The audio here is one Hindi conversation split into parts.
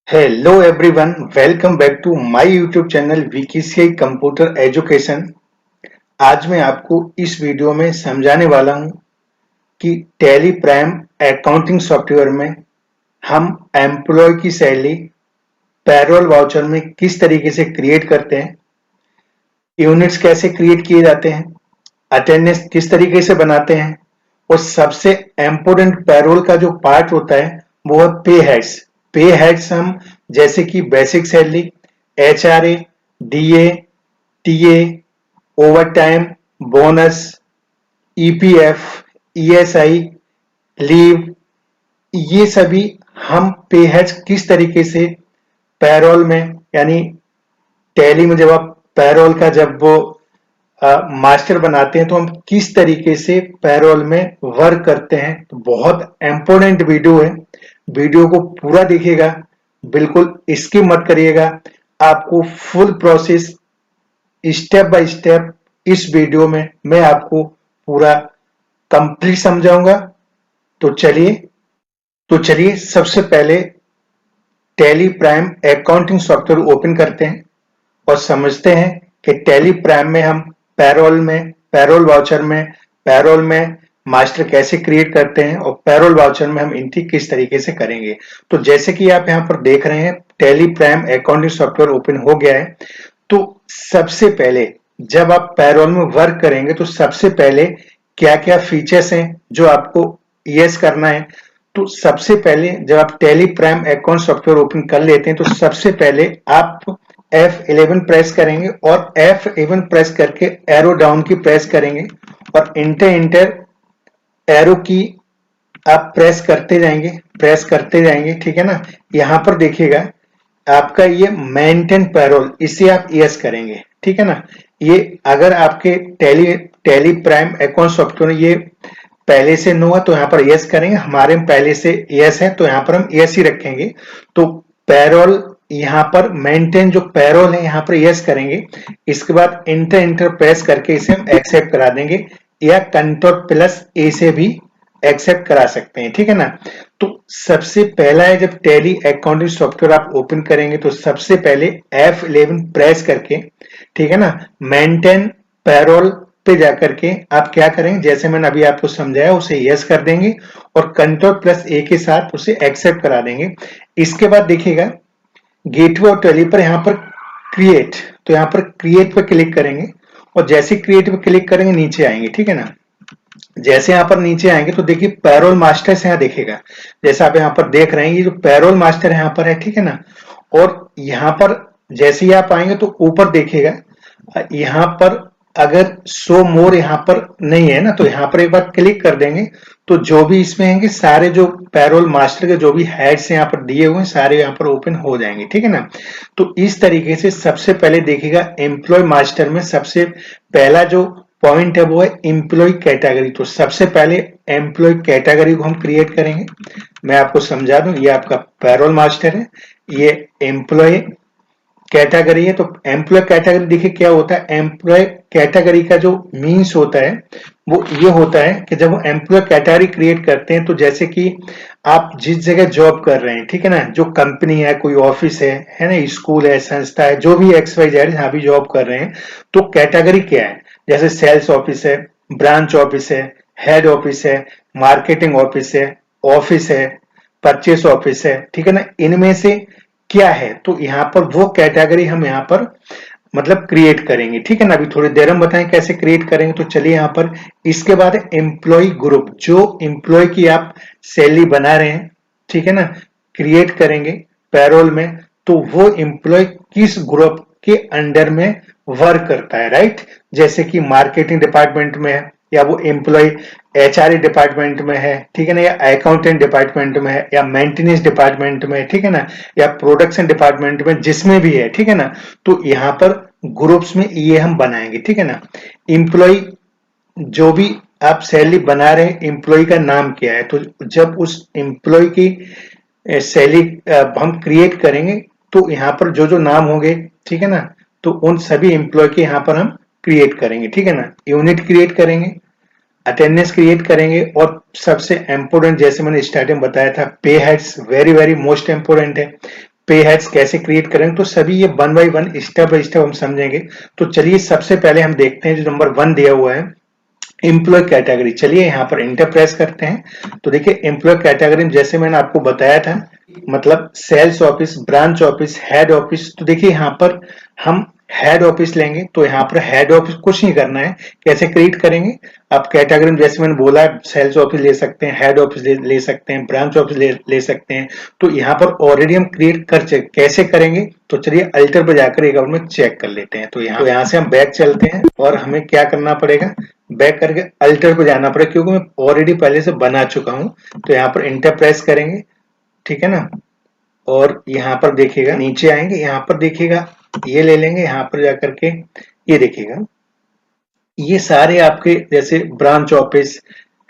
Hello everyone, welcome back to my YouTube channel VKCI computer education. आज मैं आपको इस वीडियो में समझाने वाला हूं कि टैली प्राइम अकाउंटिंग सॉफ्टवेयर में हम एम्प्लॉय की सैलरी पैरोल वाउचर में किस तरीके से क्रिएट करते हैं, यूनिट्स कैसे क्रिएट किए जाते हैं, अटेंडेंस किस तरीके से बनाते हैं और सबसे इम्पोर्टेंट पैरोल का जो पार्ट होता है वो है पे हेड्स। पे हेड्स हम जैसे कि basic salary, HRA, DA, TA, over time, bonus, EPF, ESI, leave, ये सभी हम पे हेड्स किस तरीके से पैरोल में यानी टैली में जब आप पैरोल का जब वो मास्टर बनाते हैं तो हम किस तरीके से पैरोल में वर्क करते हैं। तो बहुत इंपॉर्टेंट वीडियो है, वीडियो को पूरा देखिएगा, बिल्कुल स्किप मत करिएगा। आपको full process step by step इस वीडियो में मैं आपको पूरा कंप्लीट समझाऊंगा। तो चलिए सबसे पहले tally prime accounting software open करते हैं और समझते हैं कि टैली प्राइम में हम पैरोल वाउचर में पैरोल में मास्टर कैसे क्रिएट करते हैं और पैरोल वाउचर में हम एंट्री किस तरीके से करेंगे। तो जैसे कि आप यहां पर देख रहे हैं, tally prime accounting software open हो गया है। तो सबसे पहले जब आप पैरोल में वर्क करेंगे तो सबसे पहले क्या क्या फीचर्स हैं जो आपको यस करना है। तो सबसे पहले जब आप tally prime account software open कर लेते हैं तो सबसे पहले आप F11 प्रेस करेंगे और F11 प्रेस करके एरो डाउन की प्रेस करेंगे और इंटर एरो की आप प्रेस करते जाएंगे, ठीक है ना। यहां पर देखिएगा आपका ये मेंटेन पैरोल, इसे आप यस करेंगे, ठीक है ना। ये अगर आपके टैली प्राइम अकाउंट सॉफ्टवेयर ये पहले से नो है तो यहाँ पर यस करेंगे, हमारे में पहले से यस है तो यहाँ पर हम यस ही रखेंगे। तो पैरोल यहाँ पर मेंटेन जो पैरोल है यहाँ पर यस करेंगे। इसके बाद इंटर प्रेस करके इसे हम एक्सेप्ट करा देंगे या कंट्रोल प्लस ए से भी एक्सेप्ट करा सकते हैं, ठीक है ना। तो सबसे पहला है, जब टैली अकाउंटिंग सॉफ्टवेयर आप ओपन करेंगे तो सबसे पहले F11 प्रेस करके, ठीक है ना, मेंटेन पैरोल पे जाकर के आप क्या करेंगे, जैसे मैंने अभी आपको समझाया उसे यस कर देंगे और कंट्रोल प्लस ए के साथ उसे एक्सेप्ट करा देंगे। इसके बाद देखिएगा गेटवे और टैली पर यहाँ पर क्रिएट, तो यहाँ पर क्रिएट पर क्लिक करेंगे और जैसे क्रिएट पर क्लिक करेंगे नीचे आएंगे, ठीक है ना। जैसे यहाँ पर नीचे आएंगे तो देखिए पैरोल मास्टर यहाँ देखेगा, जैसे आप यहाँ पर देख रहे हैं ये जो पैरोल मास्टर यहाँ पर है, ठीक है ना। और यहाँ पर जैसे ही आप आएंगे तो ऊपर देखिएगा, यहाँ पर अगर शो मोर यहाँ पर नहीं है ना तो यहाँ पर एक बार क्लिक कर देंगे तो जो भी इसमें हैं सारे जो पैरोल मास्टर के जो भी हेड्स यहाँ पर दिए हुए हैं सारे यहाँ पर ओपन हो जाएंगे, ठीक है ना। तो इस तरीके से सबसे पहले देखिएगा एम्प्लॉय मास्टर में सबसे पहला जो पॉइंट है वो है एम्प्लॉय कैटेगरी। तो सबसे पहले एम्प्लॉय कैटेगरी को हम क्रिएट करेंगे। मैं आपको समझा दूं, ये आपका पैरोल मास्टर है, ये एम्प्लॉय कैटेगरी है। तो एम्प्लॉय कैटेगरी देखिए क्या होता है, एम्प्लॉय कैटेगरी का जो मीन्स होता है वो ये होता है कि जब हम एम्प्लॉय कैटेगरी क्रिएट करते हैं तो जैसे कि आप जिस जगह जॉब कर रहे हैं, ठीक है ना, जो कंपनी है, कोई ऑफिस है ना, स्कूल है, संस्था है, जो भी XYZ जहाँ भी जॉब कर रहे हैं, तो कैटेगरी क्या है, जैसे सेल्स ऑफिस है, ब्रांच ऑफिस है, हेड ऑफिस है, मार्केटिंग ऑफिस है, परचेस ऑफिस है, ठीक है ना, इनमें से क्या है। तो यहाँ पर वो कैटेगरी हम यहाँ पर मतलब क्रिएट करेंगे, ठीक है ना। अभी थोड़ी देर हम बताएं कैसे क्रिएट करेंगे। तो चलिए यहाँ पर इसके बाद एम्प्लॉय ग्रुप, जो एम्प्लॉय की आप सैलरी बना रहे हैं, ठीक है ना, क्रिएट करेंगे पैरोल में, तो वो एम्प्लॉय किस ग्रुप के अंडर में वर्क करता है, राइट। जैसे कि मार्केटिंग डिपार्टमेंट में है या वो एम्प्लॉय HRE डिपार्टमेंट में है, ठीक है ना, या अकाउंटेंट डिपार्टमेंट में है या मेंटेनेंस डिपार्टमेंट में, ठीक है ना, या प्रोडक्शन डिपार्टमेंट में, जिसमें भी है, ठीक है ना। तो यहाँ पर ग्रुप्स में ये हम बनाएंगे, ठीक है ना। एम्प्लॉय जो भी आप सैलरी बना रहे हैं, एम्प्लॉय का नाम क्या है, तो जब उस एम्प्लॉय की सैलरी हम क्रिएट करेंगे तो यहाँ पर जो जो नाम होंगे, ठीक है ना, तो उन सभी एम्प्लॉय के यहाँ पर हम क्रिएट करेंगे, ठीक है ना। यूनिट क्रिएट करेंगे, अटेंडेंस क्रिएट करेंगे और सबसे इंपॉर्टेंट जैसे मैंने स्टार्टिंग बताया था पे heads very very most important है। पे हेड्स कैसे क्रिएट करेंगे, तो सभी ये one by one step by step हम समझेंगे। तो चलिए सबसे पहले हम देखते हैं जो नंबर 1 दिया हुआ है एम्प्लॉय कैटेगरी। चलिए यहाँ पर इंटर प्रेस करते हैं। तो देखिए एम्प्लॉय कैटेगरी में जैसे मैंने आपको बताया था, मतलब sales office, branch office, head office. तो देखिए यहाँ पर हम हेड ऑफिस लेंगे, तो यहाँ पर हेड ऑफिस कुछ नहीं करना है। कैसे क्रिएट करेंगे, आप कैटेगरी में जैसे मैंने बोला है सेल्स ऑफिस ले सकते हैं, हेड ऑफिस ले सकते हैं, ब्रांच ऑफिस ले सकते हैं। तो यहाँ पर ऑलरेडी हम क्रिएट कर चुके, कैसे करेंगे तो चलिए अल्टर पर जाकर एक बार में चेक कर लेते हैं। तो यहाँ से हम बैक चलते हैं और हमें क्या करना पड़ेगा, बैक करके अल्टर पे जाना पड़ेगा, क्योंकि मैं ऑलरेडी पहले से बना चुका हूं। तो यहाँ पर इंटर प्रेस करेंगे, ठीक है ना, और यहाँ पर देखिएगा नीचे आएंगे, यहाँ पर देखिएगा ये ले लेंगे, यहाँ पर जाकर के ये देखिएगा ये सारे आपके जैसे ब्रांच ऑफिस,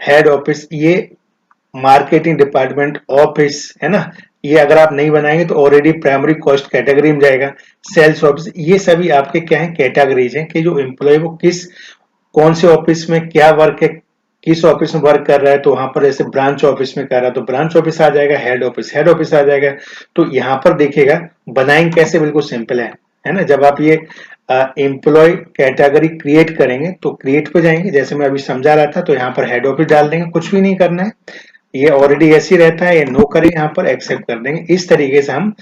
हेड ऑफिस, ये मार्केटिंग डिपार्टमेंट ऑफिस है ना, ये अगर आप नहीं बनाएंगे तो ऑलरेडी प्राइमरी कॉस्ट कैटेगरी में जाएगा। सेल्स ऑफिस, ये सभी आपके क्या है कैटेगरीज हैं कि जो एम्प्लॉय वो किस कौन से ऑफिस में क्या वर्क है, किस ऑफिस में वर्क कर रहा है। तो वहां पर जैसे ब्रांच ऑफिस में कर रहा है तो ब्रांच ऑफिस आ जाएगा, हेड ऑफिस आ जाएगा। तो यहाँ पर देखिएगा बनाएंगे कैसे, बिल्कुल सिंपल है ना। जब आप ये एम्प्लॉय कैटेगरी क्रिएट करेंगे तो क्रिएट पे जाएंगे, जैसे मैं अभी समझा रहा था, तो यहाँ पर हेड ऑफिस डाल देंगे, कुछ भी नहीं करना है, ये ऑलरेडी ऐसे ही रहता है, ये नो करें, यहाँ पर एक्सेप्ट कर देंगे। इस तरीके से हम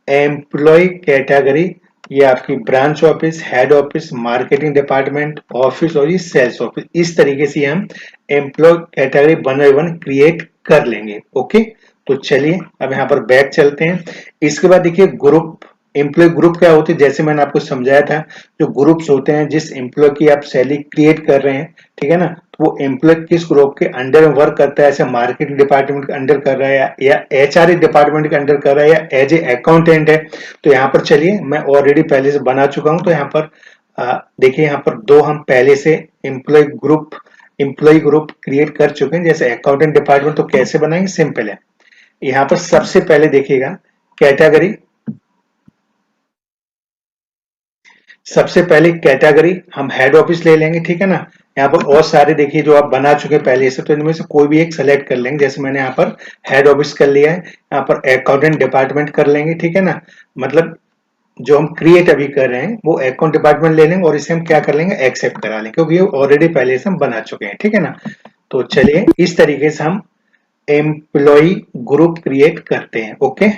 एम्प्लॉय कैटेगरी, ये आपकी branch office, head office, marketing department office और ये सेल्स ऑफिस, इस तरीके से हम employ category one by one create कर लेंगे। ओके, तो चलिए अब यहाँ पर बैक चलते हैं। इसके बाद देखिए ग्रुप, एम्प्लॉय ग्रुप क्या होती है, जैसे मैंने आपको समझाया था, जो ग्रुप्स होते हैं जिस एम्प्लॉय की आप सैलरी क्रिएट कर रहे हैं, ठीक है ना, तो वो एम्प्लॉय किस ग्रुप के अंडर में वर्क करता है, ऐसे मार्केटिंग डिपार्टमेंट के अंडर कर रहा है या एचआर डिपार्टमेंट के अंडर कर रहा है या एज ए अकाउंटेंट है। तो यहाँ पर चलिए मैं ऑलरेडी पहले से बना चुका हूं, तो यहाँ पर देखिए यहाँ पर दो हम पहले से एम्प्लॉय ग्रुप क्रिएट कर चुके हैं, जैसे अकाउंटेंट डिपार्टमेंट। तो कैसे बनाएंगे, सिंपल है। यहाँ पर सबसे पहले देखिएगा कैटेगरी, सबसे पहले कैटेगरी हम हेड ऑफिस ले लेंगे, ठीक है ना। यहाँ पर और सारे देखिए जो आप बना चुके हैं पहले से, तो इनमें से कोई भी एक सेलेक्ट कर लेंगे, जैसे मैंने यहाँ पर हेड ऑफिस कर लिया है, यहाँ पर अकाउंटेंट डिपार्टमेंट कर लेंगे, ठीक है ना। मतलब जो हम क्रिएट अभी कर रहे हैं वो अकाउंट डिपार्टमेंट ले लेंगे और इसे हम क्या कर लेंगे, एक्सेप्ट करा लेंगे, क्योंकि ये ऑलरेडी पहले से हम बना चुके हैं, ठीक है ना। तो चलिए इस तरीके से हम एम्प्लॉय ग्रुप क्रिएट करते हैं। ओके,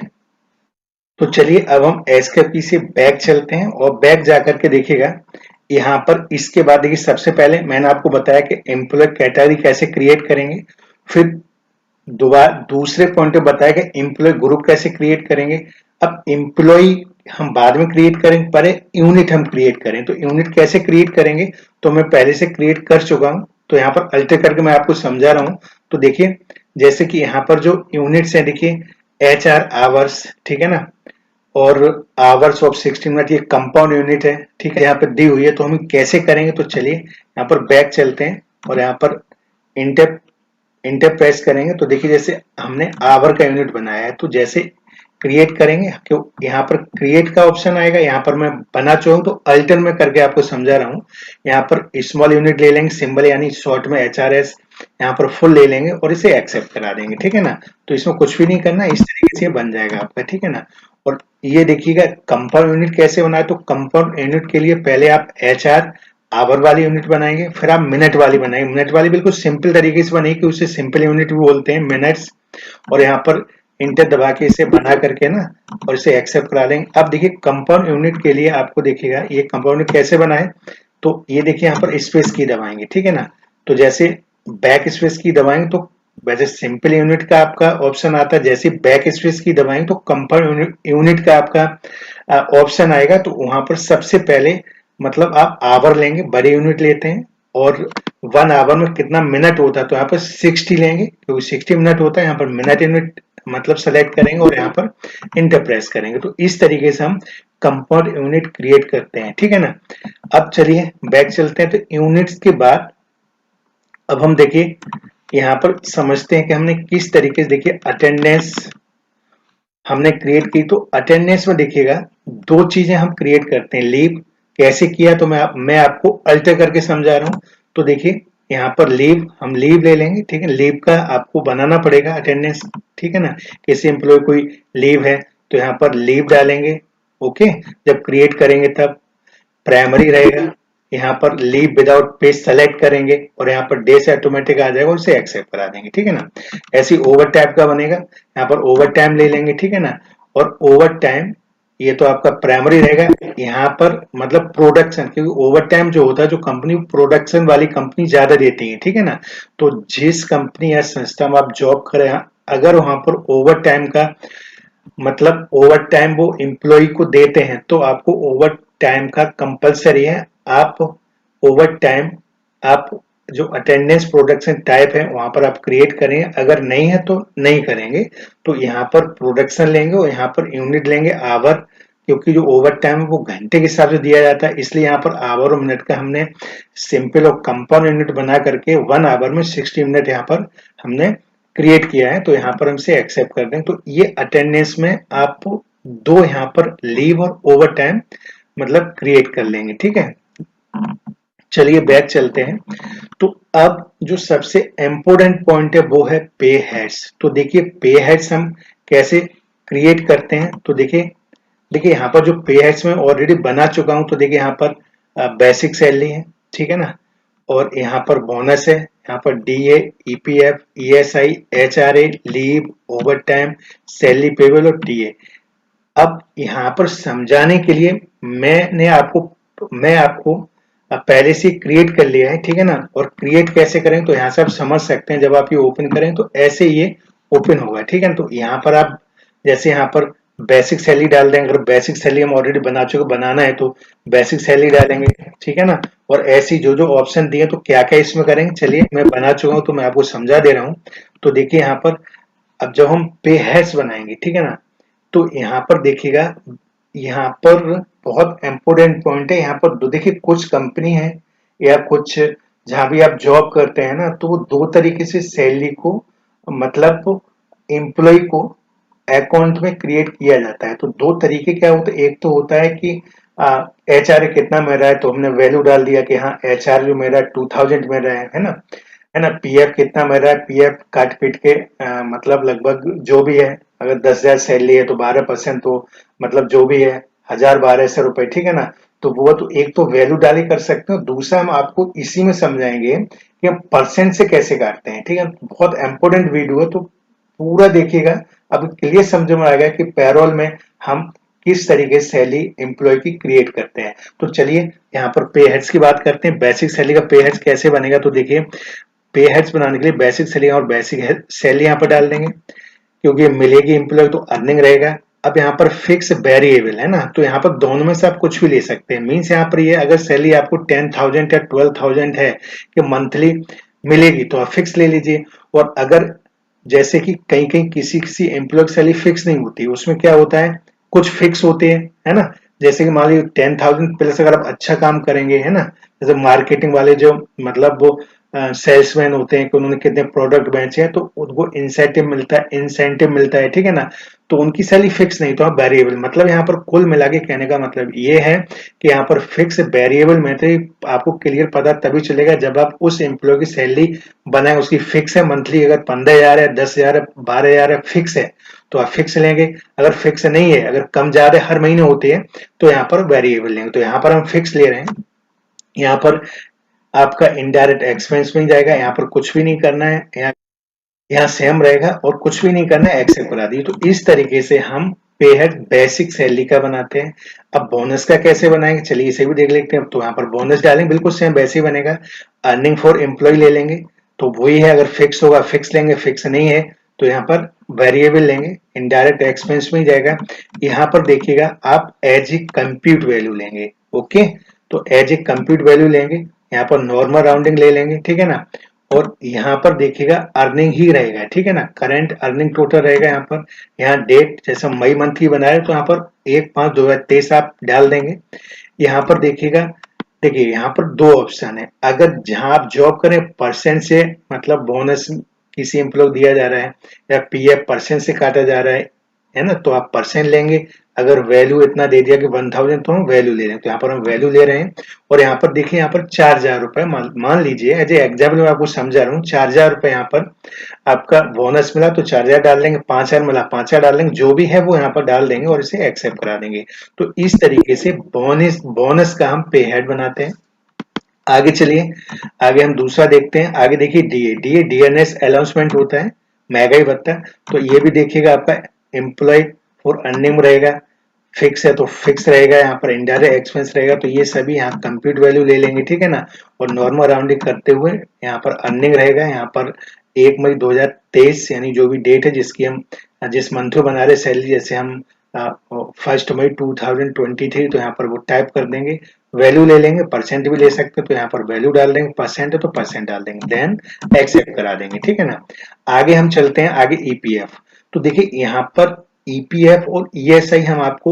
तो चलिए अब हम एस्केप से बैक चलते हैं और बैक जाकर के देखिएगा यहाँ पर। इसके बाद देखिए सबसे पहले मैंने आपको बताया कि एम्प्लॉय कैटेगरी कैसे क्रिएट करेंगे, फिर दोबारा दूसरे पॉइंट पे बताया कि एम्प्लॉय ग्रुप कैसे क्रिएट करेंगे। अब एम्प्लॉय हम बाद में क्रिएट करेंगे, पहले यूनिट हम क्रिएट करें। तो यूनिट कैसे क्रिएट करेंगे, तो मैं पहले से क्रिएट कर चुका हूं, तो यहाँ पर अल्टर करके मैं आपको समझा रहा हूं। तो देखिए जैसे कि यहाँ पर जो यूनिट्स है, देखिए HR आवर्स, ठीक है ना, और आवर्स ऑफ 16 मिनट, ये कंपाउंड यूनिट है, ठीक है, यहाँ पर दी हुई है। तो हम कैसे करेंगे, तो चलिए यहाँ पर बैक चलते हैं और यहाँ पर इंटर इंटर प्रेस करेंगे। तो देखिए जैसे हमने आवर का यूनिट बनाया है, तो जैसे क्रिएट करेंगे, क्यों यहाँ पर क्रिएट का ऑप्शन आएगा, यहाँ पर मैं बना चुका हूँ तो अल्टर में करके आपको समझा रहा हूँ। यहाँ पर स्मॉल यूनिट ले लेंगे, सिंबल यानी शॉर्ट में HRS, यहाँ पर फुल ले लेंगे और इसे एक्सेप्ट करा देंगे, ठीक है ना। तो इसमें कुछ भी नहीं करना, इस तरीके से बन जाएगा आपका, ठीक है ना। और ये देखिएगा कंपाउंड यूनिट कैसे बनाए, तो कंपाउंड यूनिट के लिए पहले आप HR आवर वाली यूनिट बनाएंगे, फिर आप मिनट वाली बनाएंगे। मिनट वाली बिल्कुल सिंपल तरीके से बनेगी, उसे सिंपल यूनिट भी बोलते हैं, मिनट्स। और यहाँ पर इंटर दबा के इसे बना करके ना और इसे एक्सेप्ट करा लेंगे। अब देखिए कंपाउंड यूनिट के लिए आपको देखिएगा ये कंपाउंड यूनिट कैसे बनाए, तो ये देखिए यहाँ पर स्पेस की दबाएंगे, ठीक है ना। तो जैसे बैक स्पेस की दबाएंगे तो वैसे सिंपल यूनिट का आपका ऑप्शन आता है, जैसे बैक स्पेस की दबाएंगे तो कंपाउंड यूनिट का आपका ऑप्शन आएगा। तो वहां पर सबसे पहले मतलब आप आवर लेंगे, बड़े यूनिट लेते हैं, और 1 आवर में कितना मिनट होता है, तो यहाँ पर 60 लेंगे, क्योंकि 60 मिनट होता है। यहाँ पर मिनट यूनिट मतलब सेलेक्ट करेंगे और यहाँ पर इंटर प्रेस करेंगे। तो इस तरीके से हम कंपाउंड यूनिट क्रिएट करते हैं, ठीक है ना। अब चलिए बैक चलते हैं। तो यूनिट्स के बाद अब हम देखिए यहाँ पर समझते हैं कि हमने किस तरीके से, देखिए अटेंडेंस हमने क्रिएट की। तो अटेंडेंस में देखिएगा दो चीजें हम क्रिएट करते हैं। लीव कैसे किया, तो मैं आपको अल्टर करके समझा रहा हूं। तो देखिए यहाँ पर लीव, हम लीव ले लेंगे, ठीक है। लीव का आपको बनाना पड़ेगा अटेंडेंस, ठीक है ना। किसी एम्प्लॉय कोई लीव है तो यहाँ पर लीव डालेंगे। ओके, जब क्रिएट करेंगे तब प्राइमरी रहेगा, यहाँ पर लीव विदाउट पे सेलेक्ट करेंगे और यहाँ पर डे से ऑटोमेटिक आ जाएगा, उसे एक्सेप्ट करा देंगे। ठीक है ना, ऐसी ओवर टाइम का बनेगा। यहाँ पर ओवर टाइम ले लेंगे। ठीक है ना, और ओवर टाइम ये तो आपका प्राइमरी रहेगा। यहाँ पर मतलब प्रोडक्शन, क्योंकि ओवर टाइम जो होता है, जो कंपनी प्रोडक्शन वाली कंपनी ज्यादा देती है। ठीक है ना, तो जिस कंपनी या संस्था में आप जॉब करें, अगर वहां पर ओवर टाइम का मतलब ओवर टाइम वो एम्प्लॉय को देते हैं, तो आपको ओवर टाइम का कंपलसरी है। आप ओवर टाइम आप जो अटेंडेंस प्रोडक्शन टाइप है वहां पर आप क्रिएट करेंगे, अगर नहीं है तो नहीं करेंगे। तो यहाँ पर प्रोडक्शन लेंगे और यहाँ पर यूनिट लेंगे आवर, क्योंकि जो ओवर टाइम है वो घंटे के हिसाब से दिया जाता है, इसलिए यहाँ पर आवर और मिनट का हमने सिंपल और कंपाउंड यूनिट बना करके 1 आवर में 60 मिनट यहाँ पर हमने क्रिएट किया है। तो यहाँ पर हम इसे एक्सेप्ट कर दें। तो ये अटेंडेंस में आप दो यहाँ पर लीव और ओवर टाइम मतलब क्रिएट कर लेंगे। ठीक है, चलिए बैक चलते हैं। तो अब जो सबसे इम्पोर्टेंट पॉइंट है वो है पे हेड्स। तो देखिए पे हेड्स हम कैसे क्रिएट करते हैं। तो देखिए देखिए यहाँ पर जो पे हेड्स में ऑलरेडी बना चुका हूं। तो देखिए यहाँ पर बेसिक सैलरी है। ठीक है ना, और यहाँ पर बोनस है, यहाँ पर DA, EPF, ESI, HRA, leave, over time, salary payable और टीए। अब यहाँ पर समझाने के लिए मैं आपको पहले से क्रिएट कर लिया है। ठीक है ना, और क्रिएट कैसे करें तो यहाँ से आप समझ सकते हैं। जब आप ये ओपन करें तो ऐसे ये ओपन होगा। ठीक है, तो यहाँ पर आप जैसे यहाँ पर बेसिक सैलरी डाल दें। अगर बेसिक सैलरी हम ऑलरेडी बना चुके, बनाना है तो बेसिक सैलरी डालेंगे। ठीक है ना, और ऐसी जो जो ऑप्शन दिए तो क्या क्या इसमें करेंगे, चलिए मैं बना चुका हूँ तो मैं आपको समझा दे रहा हूँ। तो देखिए यहाँ पर अब जब हम पे हैश बनाएंगे, ठीक है ना, तो यहाँ पर देखिएगा, यहाँ पर बहुत इंपॉर्टेंट पॉइंट है। यहाँ पर देखिए कुछ कंपनी है या कुछ जहां भी आप जॉब करते हैं ना, तो वो दो तरीके से सैलरी को मतलब एम्प्लॉय को अकाउंट में क्रिएट किया जाता है। तो दो तरीके क्या होते हैं, एक तो होता है कि एच आर कितना मिल रहा है तो हमने वैल्यू डाल दिया कि हाँ एच आर जो मेरा 2000 में रहा है ना। पीएफ कितना मिल रहा है, पीएफ काट पीट के मतलब लगभग जो भी है, अगर 10,000 सैलरी है तो 12%, तो मतलब जो भी है 1,000-1,200 रुपए। ठीक है ना, तो वो तो एक तो वैल्यू डाली कर सकते हो, दूसरा हम आपको इसी में समझाएंगे कि हम परसेंट से कैसे काटते हैं। ठीक है, बहुत इंपॉर्टेंट वीडियो है, तो पूरा देखिएगा। अब क्लियर समझ में आ गया कि पैरोल में हम किस तरीके से सैलरी एम्प्लॉय की क्रिएट करते हैं। तो चलिए यहाँ पर पे हेड्स की बात करते हैं। बेसिक सैलरी का पे हेड्स कैसे बनेगा, तो देखिए पे हेड्स बनाने के लिए बेसिक सैलरी और बेसिक सैलरी यहाँ पर डाल देंगे, क्योंकि मिलेगी एम्प्लॉय तो अर्निंग रहेगा। अब यहाँ पर फिक्स वेरिएबल है ना, तो यहाँ पर दोनों में से आप कुछ भी ले सकते हैं। मीन्स यहाँ पर ये अगर सैलरी आपको 10,000 या 12,000 है कि मंथली मिलेगी तो आप फिक्स ले लीजिए। और अगर जैसे कि कहीं कहीं किसी किसी एम्प्लॉय की सैलरी फिक्स नहीं होती, उसमें क्या होता है कुछ फिक्स होते हैं, है ना। जैसे कि मान लीजिए 10,000 प्लस अगर आप अच्छा काम करेंगे, है ना, जैसे मार्केटिंग वाले जो मतलब वो सेल्समैन होते हैं कि उन्होंने कितने प्रोडक्ट बेचे हैं तो उनको इंसेंटिव मिलता है। ठीक है ना, तो उनकी सैलरी फिक्स नहीं, तो वेरिएबल। मतलब यहाँ पर कुल मिला के कहने का मतलब ये है कि यहाँ पर फिक्स वेरिएबल में तो आपको क्लियर पता तभी चलेगा जब आप उस एम्प्लॉय की सैलरी बनाए, उसकी फिक्स है मंथली, अगर 15,000 है, 10,000 है, 12,000 है, फिक्स है तो आप फिक्स लेंगे। अगर फिक्स नहीं है, अगर कम ज्यादा हर महीने होती है तो यहाँ पर वेरिएबल लेंगे। तो यहाँ पर हम फिक्स ले रहे हैं। यहाँ पर आपका इनडायरेक्ट एक्सपेंस में जाएगा, यहाँ पर कुछ भी नहीं करना है, यहाँ सेम रहेगा और कुछ भी नहीं करना है, एक्सेप्ट करा दिए। तो इस तरीके से हम पे हेड बेसिक सैलरी का बनाते हैं। अब बोनस का कैसे बनाएंगे, चलिए इसे भी देख लेते हैं। तो यहाँ पर बोनस डालेंगे, बिल्कुल सेम वैसे ही बनेगा। अर्निंग फॉर एम्प्लॉय ले लेंगे, तो वही है, अगर फिक्स होगा फिक्स लेंगे, फिक्स नहीं है तो यहाँ पर वेरिएबल लेंगे, इनडायरेक्ट एक्सपेंस में ही जाएगा। यहाँ पर देखिएगा आप एज ए कंप्यूट वैल्यू लेंगे। ओके, तो एज ए कंप्यूट वैल्यू लेंगे, यहाँ पर नॉर्मल राउंडिंग ले लेंगे। ठीक है ना, और यहाँ पर देखिएगा अर्निंग ही रहेगा। ठीक है ना, करंट अर्निंग टोटल रहेगा। यहाँ पर यहाँ डेट जैसे मई मंथ की बनाए तो यहाँ पर 1/5/2023 आप डाल देंगे। यहाँ पर देखिएगा, देखिए यहाँ पर दो ऑप्शन है। अगर जहां आप जॉब करें परसेंट से मतलब बोनस किसी एम्प्लॉय दिया जा रहा है या पीएफ परसेंट से काटा जा रहा है, है ना, तो आप परसेंट लेंगे। अगर वैल्यू इतना दे दिया कि 1000 तो हम वैल्यू ले रहे हैं, तो यहाँ पर हम वैल्यू ले रहे हैं। और यहाँ पर देखिए, यहाँ पर 4000 रुपए मान लीजिए, एज ए एग्जाम्पल मैं आपको समझा रहा हूँ, 4000 रुपए यहाँ पर आपका बोनस मिला तो 4000 डाल देंगे, 5000 मिला 5000 डाल देंगे, जो भी है वो यहाँ पर डाल देंगे और इसे एक्सेप्ट करा देंगे। तो इस तरीके से बोनस बोनस का हम पे हेड बनाते हैं। आगे चलिए, आगे हम दूसरा देखते हैं। आगे देखिए डीए डीएनएस अनाउंसमेंट होता है, महंगाई भत्ता। तो ये भी देखिएगा, आपका एम्प्लॉय फॉर अर्निंग रहेगा, फिक्स है तो फिक्स रहेगा, यहाँ पर इनडायरेक्ट एक्सपेंस रहेगा, तो ये सभी यहाँ कंप्यूट वैल्यू ले लेंगे, ठीक है ना। और नॉर्मल राउंडिंग करते हुए यहाँ पर अर्निंग रहेगा, यहाँ पर 1 मई 2023 यानी जो भी डेट है जिसकी हम जिस मंथ में बना रहे सैलरी, जैसे हम 1 मई 2023, तो यहाँ पर वो टाइप कर देंगे। वैल्यू ले लेंगे, परसेंट भी ले सकते हैं, तो यहाँ पर वैल्यू डाल देंगे, परसेंट है तो परसेंट डाल देंगे, देन एक्सेप्ट करा देंगे, ठीक है ना। आगे हम चलते हैं, आगे ईपीएफ। तो देखिए यहाँ पर ईपीएफ और ईएसआई हम आपको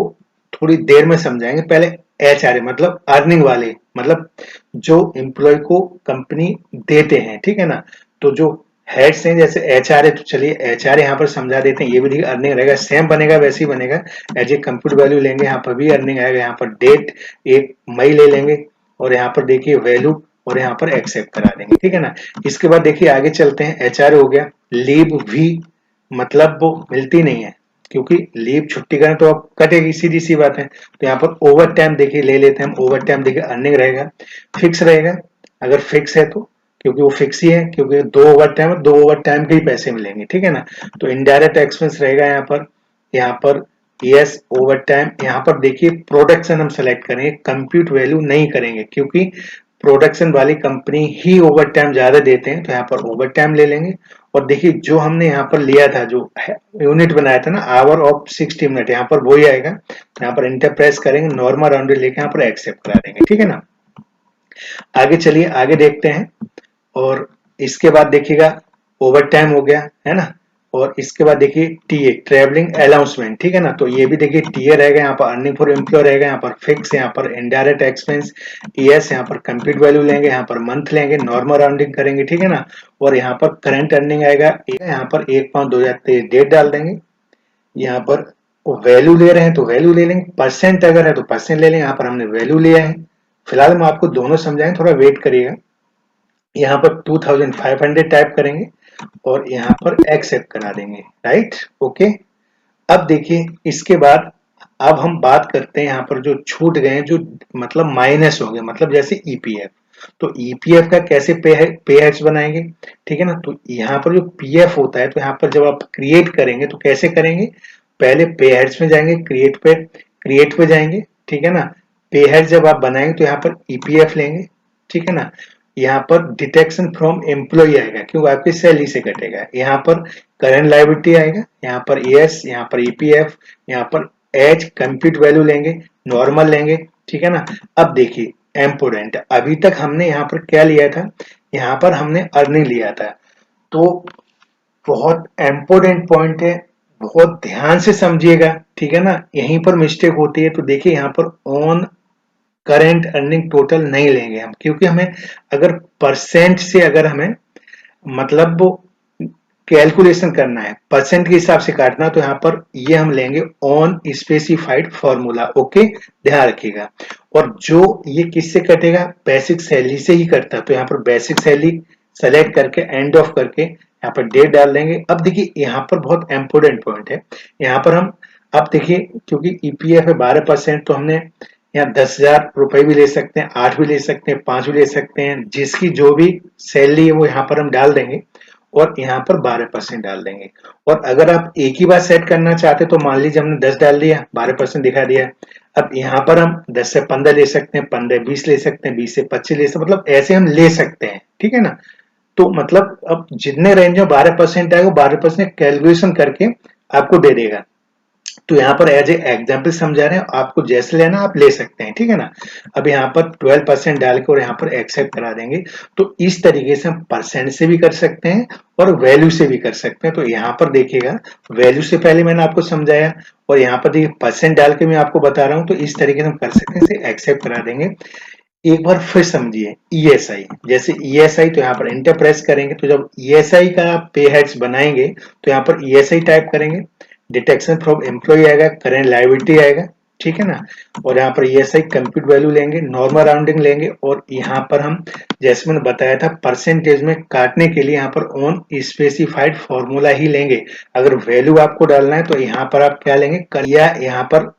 थोड़ी देर में समझाएंगे। पहले एचआरए मतलब अर्निंग वाले, मतलब जो एम्प्लॉय को कंपनी देते हैं, ठीक है ना। तो जो हेड्स हैं जैसे एचआरए, तो चलिए एचआरए यहाँ पर समझा देते हैं। ये भी देखिए अर्निंग रहेगा, सेम बनेगा, वैसे ही बनेगा। एज ए कंप्यूट वैल्यू लेंगे, यहाँ पर भी अर्निंग आएगा, यहाँ पर डेट 1 मई ले लेंगे और यहाँ पर देखिए वैल्यू और यहाँ पर एक्सेप्ट करा देंगे, ठीक है ना। इसके बाद देखिए आगे चलते हैं, एचआरए हो गया। लीव भी मतलब वो मिलती नहीं है, क्योंकि लीव छुट्टी करें तो अब कटेगी, सीधी सी बात है। तो यहाँ पर ओवर टाइम देखिए ले लेते हैं हम, ओवर टाइम देखिए अर्निंग रहेगा, फिक्स रहेगा। अगर फिक्स है तो, क्योंकि वो फिक्स ही है, क्योंकि 2 ओवर टाइम के ही पैसे मिलेंगे, ठीक है ना। तो इनडायरेक्ट एक्सपेंस रहेगा यहाँ पर यस ओवर टाइम। यहाँ पर देखिए प्रोडक्शन हम सेलेक्ट करेंगे, कंप्यूट वैल्यू नहीं करेंगे, क्योंकि प्रोडक्शन वाली कंपनी ही ओवर टाइम ज्यादा देते हैं, तो यहाँ पर ओवर टाइम ले लेंगे। और देखिए जो हमने यहाँ पर लिया था, जो यूनिट बनाया था ना, आवर ऑफ 60 मिनट, यहाँ पर वही आएगा। यहाँ पर इंटर प्रेस करेंगे, नॉर्मल राउंड लेके यहाँ पर एक्सेप्ट करा देंगे, ठीक है ना। आगे चलिए, आगे देखते हैं। और इसके बाद देखिएगा ओवर टाइम हो गया है ना। और इसके बाद देखिए टीए ट्रेवलिंग अलाउंसमेंट, ठीक है ना। तो ये भी देखिए टीए रहेगा, यहाँ पर अर्निंग फॉर एम्प्लॉय रहेगा, यहाँ पर फिक्स, यहाँ पर इनडायरेक्ट एक्सपेंस ईएस, यहाँ पर कंप्लीट वैल्यू लेंगे, यहाँ पर मंथ लेंगे, नॉर्मल राउंडिंग करेंगे, ठीक है ना। और यहाँ पर करंट अर्निंग आएगा, यहाँ पर 1/5/2023 डेट डाल देंगे। यहाँ पर वैल्यू ले रहे हैं तो वैल्यू ले लेंगे, परसेंट अगर है तो परसेंट ले लेंगे, यहाँ पर हमने वैल्यू लिया है। फिलहाल हम आपको दोनों समझाएं, थोड़ा वेट करिएगा। यहाँ पर 2500 टाइप करेंगे और यहाँ पर एक्सेप्ट करा देंगे, राइट, ओके। अब देखिए इसके बाद अब हम बात करते हैं यहाँ पर जो छूट गए, जो मतलब माइनस हो गए, मतलब जैसे ईपीएफ। तो ईपीएफ का कैसे पे हेड्स बनाएंगे, ठीक है ना। तो यहाँ पर जो पीएफ होता है, तो यहाँ पर जब आप क्रिएट करेंगे तो कैसे करेंगे, पहले पे हेड्स में जाएंगे, क्रिएट पे जाएंगे, ठीक है ना। पे हेड जब आप बनाएंगे तो यहाँ पर ईपीएफ लेंगे, ठीक है ना। यहाँ पर डिटेक्शन फ्रॉम एम्प्लॉय आएगा, क्यों, आपकी सैलरी से कटेगा। यहाँ पर करंट लायबिलिटी आएगा, यहाँ पर एस, यहाँ पर ईपीएफ, यहाँ पर एच कंप्यूट वैल्यू लेंगे, नॉर्मल लेंगे, ठीक है ना। अब देखिए इम्पोर्टेंट, अभी तक हमने यहाँ पर क्या लिया था, यहाँ पर हमने अर्निंग लिया था। तो बहुत इम्पोर्टेंट पॉइंट है, बहुत ध्यान से समझिएगा, ठीक है ना। यहीं पर मिस्टेक होती है। तो देखिए यहाँ पर ऑन करेंट अर्निंग टोटल नहीं लेंगे हम, क्योंकि हमें अगर परसेंट से अगर हमें मतलब वो कैलकुलेशन करना है, परसेंट के हिसाब से काटना, तो यहाँ पर ये हम लेंगे ऑन स्पेसिफाइड फॉर्मूला, ओके, ध्यान रखिएगा। और जो ये किससे कटेगा, बेसिक सैलरी से ही कटता है। तो यहाँ पर बेसिक सैलरी सेलेक्ट करके एंड ऑफ करके यहाँ पर डेट डाल देंगे। अब देखिए यहाँ पर बहुत इंपॉर्टेंट पॉइंट है, यहाँ पर हम अब देखिए क्योंकि ईपीएफ है 12%, तो हमने यहाँ 10,000 रुपए भी ले सकते हैं, 8 भी ले सकते हैं, 5 भी ले सकते हैं, जिसकी जो भी सैलरी है वो यहाँ पर हम डाल देंगे और यहाँ पर 12% डाल देंगे। और अगर आप एक ही बार सेट करना चाहते तो मान लीजिए हमने 10 डाल दिया, 12% दिखा दिया। अब यहाँ पर हम 10 से 15 ले सकते हैं, 15-20 ले सकते हैं, 20 से 25 ले सकते हैं, मतलब ऐसे हम ले सकते हैं, ठीक है ना। तो मतलब अब जितने रेंज में 12% आएगा, 12% कैलकुलेशन करके आपको दे देगा। तो यहाँ पर एज ए एग्जाम्पल समझा रहे हैं, आपको जैसे लेना आप ले सकते हैं, ठीक है ना। अब यहाँ पर 12% डाल के और यहाँ पर एक्सेप्ट करा देंगे। तो इस तरीके से हम परसेंट से भी कर सकते हैं और वैल्यू से भी कर सकते हैं। तो यहाँ पर देखिएगा वैल्यू से पहले मैंने आपको समझाया और यहाँ पर देखिए परसेंट डाल के मैं आपको बता रहा हूँ। तो इस तरीके से हम कर सकते हैं, इसे एक्सेप्ट करा देंगे। एक बार फिर समझिए ईएसआई, जैसे ईएसआई तो यहाँ पर इंटर प्रेस करेंगे, तो जब ईएसआई का पे हेड्स बनाएंगे तो यहाँ पर ईएसआई टाइप करेंगे, डिटेक्शन फ्रॉम एम्प्लॉय आएगा, करंट लायबिलिटी आएगा, ठीक है ना। और यहाँ पर ESI कंप्यूट वैल्यू लेंगे, नॉर्मल राउंडिंग लेंगे, और यहाँ पर हम जैसे मैंने बताया था परसेंटेज में काटने के लिए यहाँ पर ऑन स्पेसिफाइड फॉर्मूला ही लेंगे। अगर वैल्यू आपको डालना है तो यहाँ पर आप क्या लेंगे, या यहाँ पर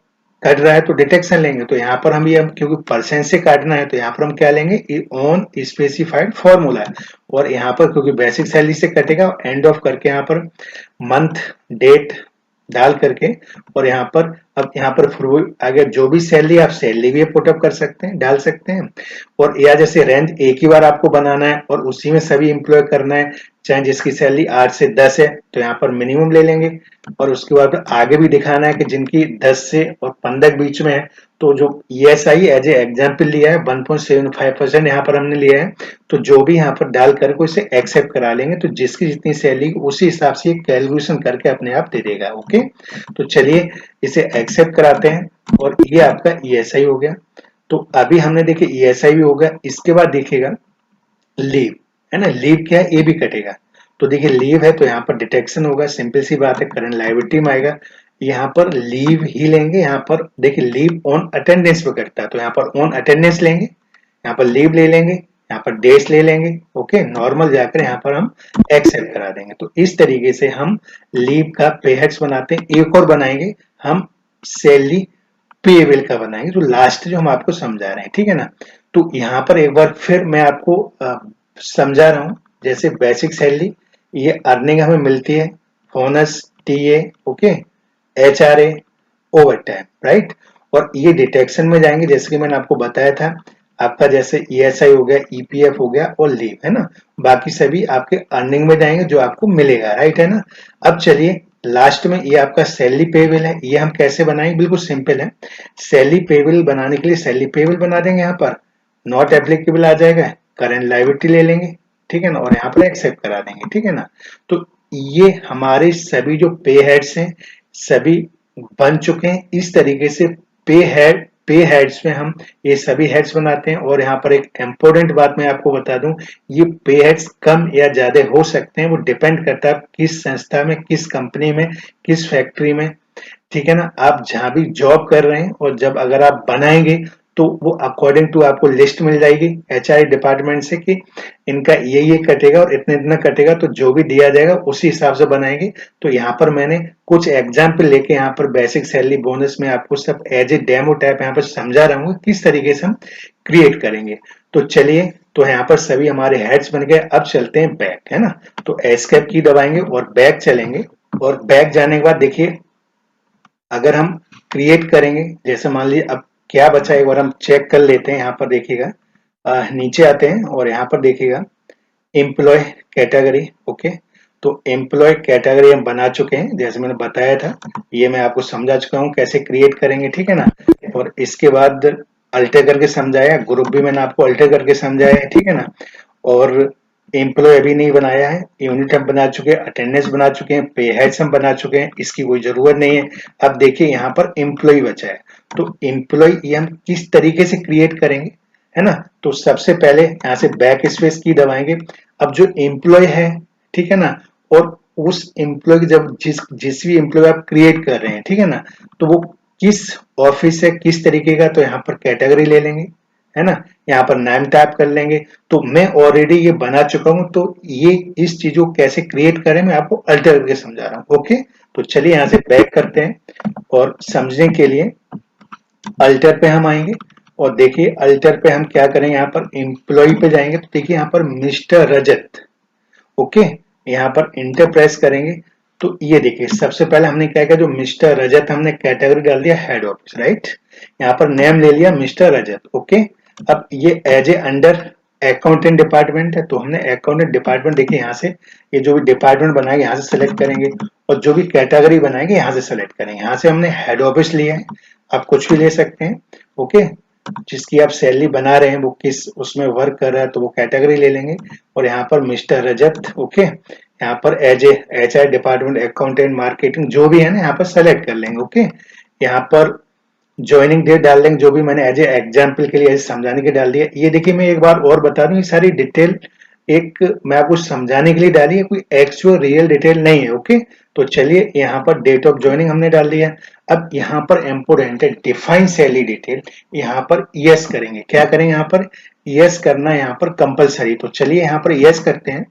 कट रहा है तो डिटेक्शन लेंगे, तो यहाँ पर हम ये क्योंकि परसेंट से काटना है तो यहाँ पर हम क्या लेंगे, ऑन स्पेसिफाइड फॉर्मूला। और यहाँ पर क्योंकि बेसिक सैलरी से कटेगा, एंड ऑफ करके यहाँ पर मंथ डेट डाल करके, और यहाँ पर अब यहाँ पर अगर जो भी सैलरी आप सैलरी भी पुटअप कर सकते हैं, डाल सकते हैं। और या जैसे रेंज एक ही बार आपको बनाना है और उसी में सभी इंप्लॉय करना है, चाहे जिसकी सैलरी 8 से 10 है तो यहाँ पर मिनिमम ले लेंगे। और उसके बाद आगे भी दिखाना है कि जिनकी 10 से और 15 के बीच में है, तो जो ESI एज ए एग्जाम्पल लिया है 1.75% यहाँ पर हमने लिया है, तो जो भी यहाँ पर डाल करके इसे एक्सेप्ट करा लेंगे, तो जिसकी जितनी सैलरी उसी हिसाब से कैलकुलेशन करके अपने आप दे देगा। ओके, तो चलिए इसे एक्सेप्ट कराते हैं, और ये आपका ESI हो गया। तो अभी हमने देखिए ESI भी हो गया, इसके बाद देखिएगा लीव, है ना, लीव क्या है, ये भी कटेगा। तो देखिए लीव है तो यहाँ पर डिटेक्शन होगा, सिंपल सी बात है, करंट लायबिलिटी में आएगा। यहाँ पर लीव ही लेंगे, यहाँ पर देखिए लीव ऑन अटेंडेंस पे कटता है, तो यहाँ पर ऑन अटेंडेंस लेंगे, यहाँ पर लीव ले लेंगे, यहाँ पर डेज ले लेंगे। ओके, नॉर्मल जाकर यहाँ पर हम एक्सेप्ट करा देंगे। तो इस तरीके से हम लीव का पे हेड्स बनाते हैं। एक और बनाएंगे हम, सैलरी पेएबल का बनाएंगे, जो लास्ट जो हम आपको समझा रहे हैं, ठीक है ना। तो यहाँ पर एक बार फिर मैं आपको समझा रहा हूँ, जैसे बेसिक सैलरी ये अर्निंग हमें मिलती है, bonus, TA, okay, HRA, over time, right. और ये डिटेक्शन में जाएंगे, जैसे कि मैंने आपको बताया था, आपका जैसे ESI हो गया, EPF हो गया और लीव, है ना। बाकी सभी आपके अर्निंग में जाएंगे जो आपको मिलेगा, राइट, है ना। अब चलिए लास्ट में ये आपका सैलरी पेबल है, ये हम कैसे बनाएंगे, बिल्कुल सिंपल है। सैलरी पेबल बनाने के लिए सैलरी पेबल बना देंगे, यहाँ पर नॉट एप्लीकेबल आ जाएगा, करंट लायबिलिटी ले लेंगे, ठीक है ना, और यहाँ पर एक्सेप्ट करा देंगे, ठीक है ना। तो ये हमारे सभी जो पे हेड्स हैं सभी बन चुके हैं। इस तरीके से पे हेड्स में हम ये सभी हेड्स बनाते हैं। और यहाँ पर एक इम्पोर्टेंट बात मैं आपको बता दूं, ये पे हेड्स कम या ज्यादा हो सकते हैं, वो डिपेंड करता है किस संस्था में, किस कंपनी में, किस फैक्ट्री में, ठीक है ना। आप जहां भी जॉब कर रहे हैं, और जब अगर आप बनाएंगे तो वो अकॉर्डिंग टू आपको लिस्ट मिल जाएगी HRD डिपार्टमेंट से कि इनका ये कटेगा और इतना इतना कटेगा, तो जो भी दिया जाएगा उसी हिसाब से बनाएंगे। तो यहाँ पर मैंने कुछ एग्जाम्पल लेके यहाँ पर बेसिक सैलरी बोनस में आपको सब एज ए डेमो टाइप यहाँ पर समझा रहा हूँ किस तरीके से हम क्रिएट करेंगे। तो चलिए, तो यहाँ पर सभी हमारे हेड्स बन गए। अब चलते हैं बैक, है ना। तो एस्केप की दबाएंगे और बैक चलेंगे, और बैक जाने के बाद देखिए अगर हम क्रिएट करेंगे, जैसे मान लीजिए अब क्या बचा एक बार हम चेक कर लेते हैं। यहाँ पर देखिएगा नीचे आते हैं और यहाँ पर देखिएगा एम्प्लॉय कैटेगरी, ओके। तो एम्प्लॉय कैटेगरी हम बना चुके हैं, जैसे मैंने बताया था, ये मैं आपको समझा चुका हूँ कैसे क्रिएट करेंगे, ठीक है ना। और इसके बाद अल्टर करके समझाया, ग्रुप भी मैंने आपको अल्टर करके समझाया है, ठीक है ना। और एम्प्लॉय अभी नहीं बनाया है, यूनिट हम बना चुके हैं, अटेंडेंस बना चुके हैं, पे हेड्स हम बना चुके हैं, इसकी कोई जरूरत नहीं है। अब देखिए यहाँ पर एम्प्लॉय बचा है, तो एम्प्लॉय ये हम किस तरीके से क्रिएट करेंगे, है ना। तो सबसे पहले यहाँ से बैक स्पेस की दबाएंगे। अब जो एम्प्लॉय है, ठीक है ना, और उस एम्प्लॉय जब जिस भी एम्प्लॉय आप क्रिएट कर रहे हैं, ठीक है ना, तो वो किस ऑफिस है, किस तरीके का, तो यहाँ पर कैटेगरी ले लेंगे, है ना। यहाँ पर नाम टाइप कर लेंगे। तो मैं ऑलरेडी ये बना चुका हूं, तो ये इस चीज को कैसे क्रिएट करें मैं आपको अल्टर करके समझा रहा हूं, ओके। तो चलिए यहाँ से बैक करते हैं, और समझने के लिए अल्टर पे हम आएंगे। और देखिए अल्टर पे हम क्या करेंगे, यहाँ पर एम्प्लॉय पे जाएंगे, तो देखिए यहाँ पर मिस्टर रजत, ओके, यहाँ पर इंटर प्रेस करेंगे। तो ये देखिए सबसे पहले हमने क्या किया, जो मिस्टर रजत हमने कैटेगरी डाल दिया हेड ऑफिस, राइट। यहाँ पर नेम ले लिया मिस्टर रजत, ओके। अब ये as a under accountant department है, तो हमने अकाउंटेंट डिपार्टमेंट देखिए यहाँ से ये जो भी डिपार्टमेंट बनाएंगे यहाँ से सेलेक्ट करेंगे, और जो भी कैटेगरी बनाएंगे यहाँ से सेलेक्ट करेंगे। यहाँ से हमने हेड ऑफिस लिया है, आप कुछ भी ले सकते हैं, ओके। जिसकी आप सैलरी बना रहे हैं वो किस उसमें वर्क कर रहा है, तो वो कैटेगरी ले लेंगे। और यहाँ पर मिस्टर रजत, ओके, यहाँ पर as a HR department, accountant, marketing जो भी है ना यहाँ पर सेलेक्ट कर लेंगे, ओके। यहाँ पर ज्वाइनिंग डेट डाल देंगे, जो भी मैंने एज ए एग्जाम्पल के लिए समझाने के डाल दिया। ये देखिए मैं एक बार और बता दूं, ये सारी डिटेल एक मैं आपको समझाने के लिए डाली है, कोई एक्चुअल रियल डिटेल नहीं है, ओके। तो चलिए यहाँ पर डेट ऑफ ज्वाइनिंग हमने डाल दिया। अब यहाँ पर इम्पोर्टेंट है डिफाइन सैलरी डिटेल, यहाँ पर यस करेंगे। क्या करेंगे? यहाँ पर यस करना यहाँ पर कंपलसरी। तो चलिए यहाँ पर यस करते हैं।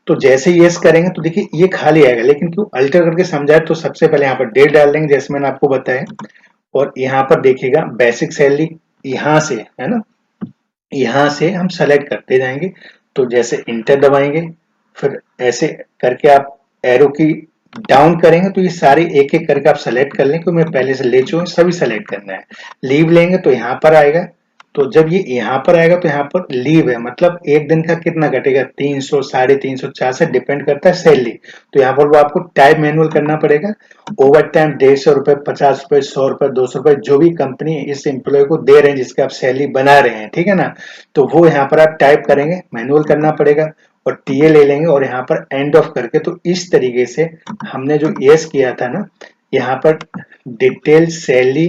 तो जैसे यस करेंगे तो देखिए ये खाली आएगा, लेकिन क्यों अल्टर करके समझाए तो सबसे पहले यहाँ पर डेट डाल देंगे जैसे मैंने आपको बताया, और यहाँ पर देखिएगा बेसिक सैलरी यहाँ से है ना, यहाँ से हम सेलेक्ट करते जाएंगे। तो जैसे इंटर दबाएंगे, फिर ऐसे करके आप एरो की डाउन करेंगे तो ये सारे एक एक करके आप सेलेक्ट कर लें, क्योंकि मैं पहले से ले चुके सभी सेलेक्ट करना है। लीव लेंगे तो यहाँ पर आएगा, तो जब ये यहाँ पर आएगा तो यहाँ पर लीव है, मतलब एक दिन का कितना कटेगा, 300, 350, 400 डिपेंड करता है सैलरी। तो यहाँ पर वो आपको टाइप मैनुअल करना पड़ेगा। ओवर टाइम 150 रुपए, 50 रुपए, 100 रुपए, 200 रुपए, जो भी कंपनी इस एम्प्लॉय को दे रहे हैं जिसके आप सैलरी बना रहे हैं, ठीक है ना, तो वो यहाँ पर आप टाइप करेंगे, मैनुअल करना पड़ेगा, और टीए ले लेंगे और यहाँ पर एंड ऑफ करके। तो इस तरीके से हमने जो यस किया था ना, यहाँ पर डिटेल सैलरी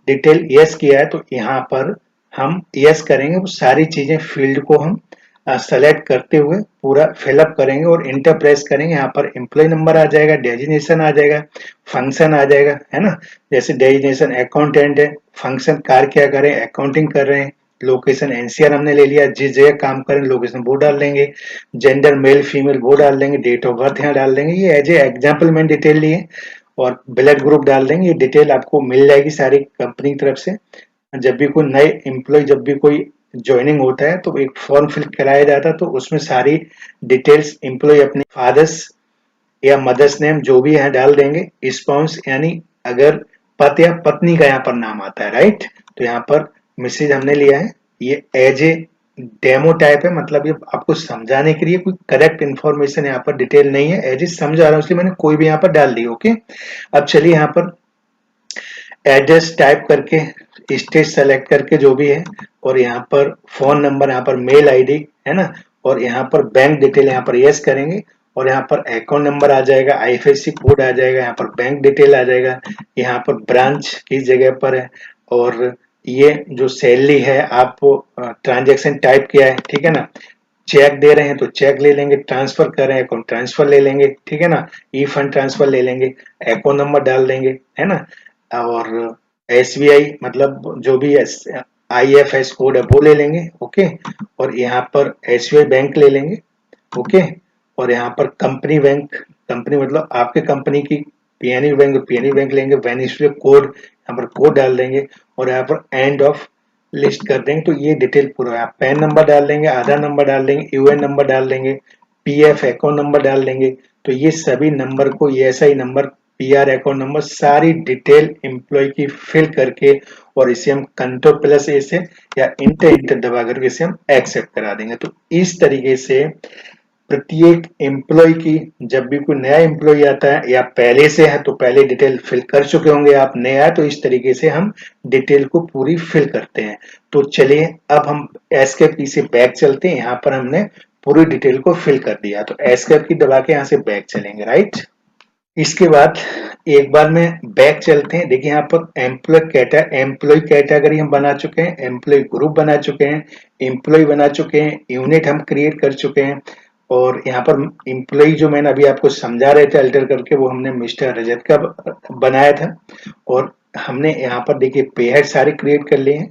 डिटेल यस किया है, तो यहाँ पर हम यस करेंगे, वो सारी चीजें फील्ड को हम सेलेक्ट करते हुए पूरा फिलअप करेंगे और इंटर प्रेस करेंगे। यहाँ पर एम्प्लॉय नंबर आ जाएगा, डेजिग्नेशन आ जाएगा, फंक्शन आ जाएगा, है ना, जैसे डेजिग्नेशन अकाउंटेंट है, फंक्शन कार क्या करें, अकाउंटिंग कर रहे हैं, लोकेशन एनसीआर हमने ले लिया, जिस जगह काम करें लोकेशन वो डाल देंगे, जेंडर मेल फीमेल वो डाल देंगे, डेट ऑफ बर्थ यहाँ डाल देंगे, ये एज ए एग्जाम्पल मैंने डिटेल लिए, और ब्लड ग्रुप डाल देंगे। ये डिटेल आपको मिल जाएगी सारी कंपनी की तरफ से। जब भी कोई नए एम्प्लॉय, जब भी कोई ज्वाइनिंग होता है तो एक फॉर्म फिल कराया जाता है, तो उसमें सारी डिटेल्स एम्प्लॉय अपने फादर्स या मदर्स नेम जो भी यहाँ डाल देंगे, स्पाउस यानी अगर पति या पत्नी का यहाँ पर नाम आता है, राइट। तो यहाँ पर मिसेज हमने लिया है, ये एज ए डेमो टाइप है, मतलब ये आपको समझाने के लिए, कोई करेक्ट इन्फॉर्मेशन यहाँ पर डिटेल नहीं है, एज ए समझा रहा हूँ इसलिए मैंने कोई भी यहाँ पर डाल दी। ओके, अब चलिए यहाँ पर एड्रेस टाइप करके स्टेट सेलेक्ट करके जो भी है, और यहाँ पर फोन नंबर, यहाँ पर मेल आईडी है ना, और यहाँ पर बैंक डिटेल यहाँ पर यस करेंगे, और यहाँ पर अकाउंट नंबर आ जाएगा, आईएफएससी कोड आ जाएगा, यहाँ पर बैंक डिटेल आ जाएगा, यहाँ पर ब्रांच किस जगह पर है, और ये जो सैलरी है आप ट्रांजेक्शन टाइप किया है, ठीक है ना, चेक दे रहे हैं तो चेक ले लेंगे, ट्रांसफर कर रहे हैं अकाउंट ट्रांसफर ले लेंगे, ठीक है ना, ई फंड ट्रांसफर ले लेंगे, अकाउंट नंबर डाल देंगे, है ना, और एसबीआई मतलब जो भी आईएफएस कोड है वो ले लेंगे। ओके, और यहाँ पर एसबीआई बैंक ले लेंगे। ओके, और यहाँ पर कंपनी बैंक, कंपनी मतलब आपके कंपनी की पीएनबी बैंक लेंगे, बेनिफिशियरी कोड यहाँ पर कोड डाल देंगे, और यहाँ पर एंड ऑफ लिस्ट कर देंगे। तो ये डिटेल पूरा है, पैन नंबर डाल देंगे, आधार नंबर डाल देंगे, यूएन नंबर डाल देंगे, पीएफ अकाउंट नंबर डाल देंगे। तो ये सभी नंबर को, ये SI number, PR account number, सारी डिटेल एम्प्लॉय की फिल करके, और इसे हम कंट्रोल प्लस ए से या इंटर दबा करके इसे हम एक्सेप्ट करा देंगे। तो इस तरीके से प्रत्येक एम्प्लॉय की, जब भी कोई नया एम्प्लॉय आता है या पहले से है तो पहले डिटेल फिल कर चुके होंगे आप, नया है तो इस तरीके से हम डिटेल को पूरी फिल करते हैं। तो चलिए अब हम एस्केप की से बैक चलते हैं, यहाँ पर हमने पूरी डिटेल को फिल कर दिया, तो एस्केप की दबा के यहाँ से बैक चलेंगे, राइट। इसके बाद एक बार में बैक चलते हैं। देखिए यहाँ पर एम्प्लॉय कैटेगरी हम बना चुके हैं, एम्प्लॉय ग्रुप बना चुके हैं, एम्प्लॉय बना चुके हैं, यूनिट हम क्रिएट कर चुके हैं, और यहाँ पर एम्प्लॉय जो मैंने अभी आपको समझा रहे थे अल्टर करके, वो हमने मिस्टर रजत का बनाया था, और हमने यहाँ पर देखिए पे हेड सारे क्रिएट कर लिए हैं,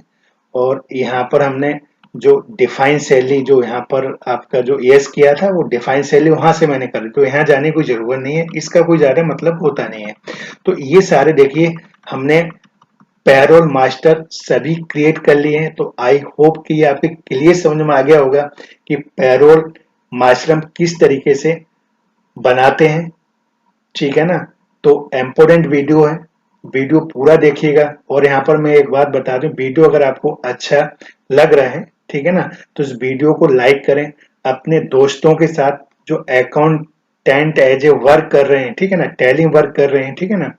और यहाँ पर हमने जो डिफाइन सैलरी, जो यहाँ पर आपका जो यस किया था वो डिफाइन सैलरी वहां से मैंने कर दी, तो यहाँ जाने की जरूरत नहीं है, इसका कोई ज्यादा मतलब होता नहीं है। तो ये सारे देखिए हमने पैरोल मास्टर सभी क्रिएट कर लिए हैं। तो आई होप कि ये आपके क्लियर समझ में आ गया होगा कि पैरोल मास्टर हम किस तरीके से बनाते हैं, ठीक है ना। तो इम्पोर्टेंट वीडियो है, वीडियो पूरा देखिएगा। और यहाँ पर मैं एक बात बता दूं, वीडियो अगर आपको अच्छा लग रहा है, ठीक है ना, तो इस वीडियो को लाइक करें, अपने दोस्तों के साथ जो अकाउंटेंट एज ए वर्क कर रहे हैं, ठीक है ना, टैली वर्क कर रहे हैं, ठीक है ना,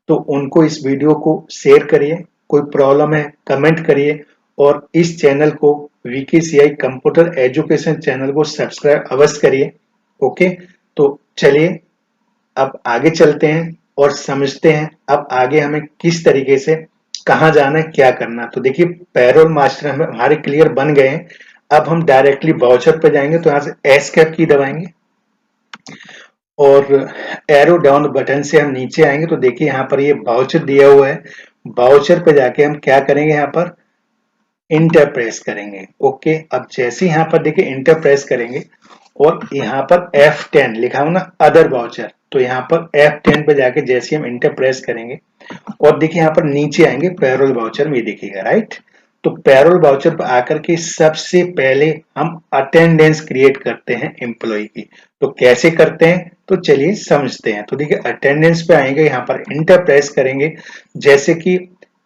तो उनको इस वीडियो को शेयर करिए, कोई प्रॉब्लम है कमेंट करिए, और इस चैनल को वीकेसीआई कंप्यूटर एजुकेशन चैनल को सब्सक्राइब अवश्य करिए। ओके, तो चलिए अब आगे चलते हैं और समझते हैं अब आगे हमें किस तरीके से कहाँ जाना है, क्या करना। तो देखिए पैरोल मास्टर हमारे क्लियर बन गए हैं। अब हम डायरेक्टली वाउचर पे जाएंगे, तो यहाँ से एस्केप की दबाएंगे, और एरो डाउन बटन से हम नीचे आएंगे तो देखिए यहाँ पर ये वाउचर दिया हुआ है। वाउचर पे जाके हम क्या करेंगे, यहाँ पर इंटर प्रेस करेंगे। ओके, अब जैसे यहाँ पर देखिए इंटर प्रेस करेंगे और यहाँ पर F10 लिखा हो ना, अदर वाउचर, तो यहाँ पर F10 पे जाके जैसे हम इंटर प्रेस करेंगे और देखिए यहाँ पर नीचे आएंगे पेरोल वाउचर में दिखेगा, राइट। तो पेरोल वाउचर पर आकर के सबसे पहले हम अटेंडेंस क्रिएट करते हैं एम्प्लॉय की। तो कैसे करते हैं, तो चलिए समझते हैं। तो देखिए अटेंडेंस पे आएंगे, यहाँ पर इंटर प्रेस करेंगे। जैसे कि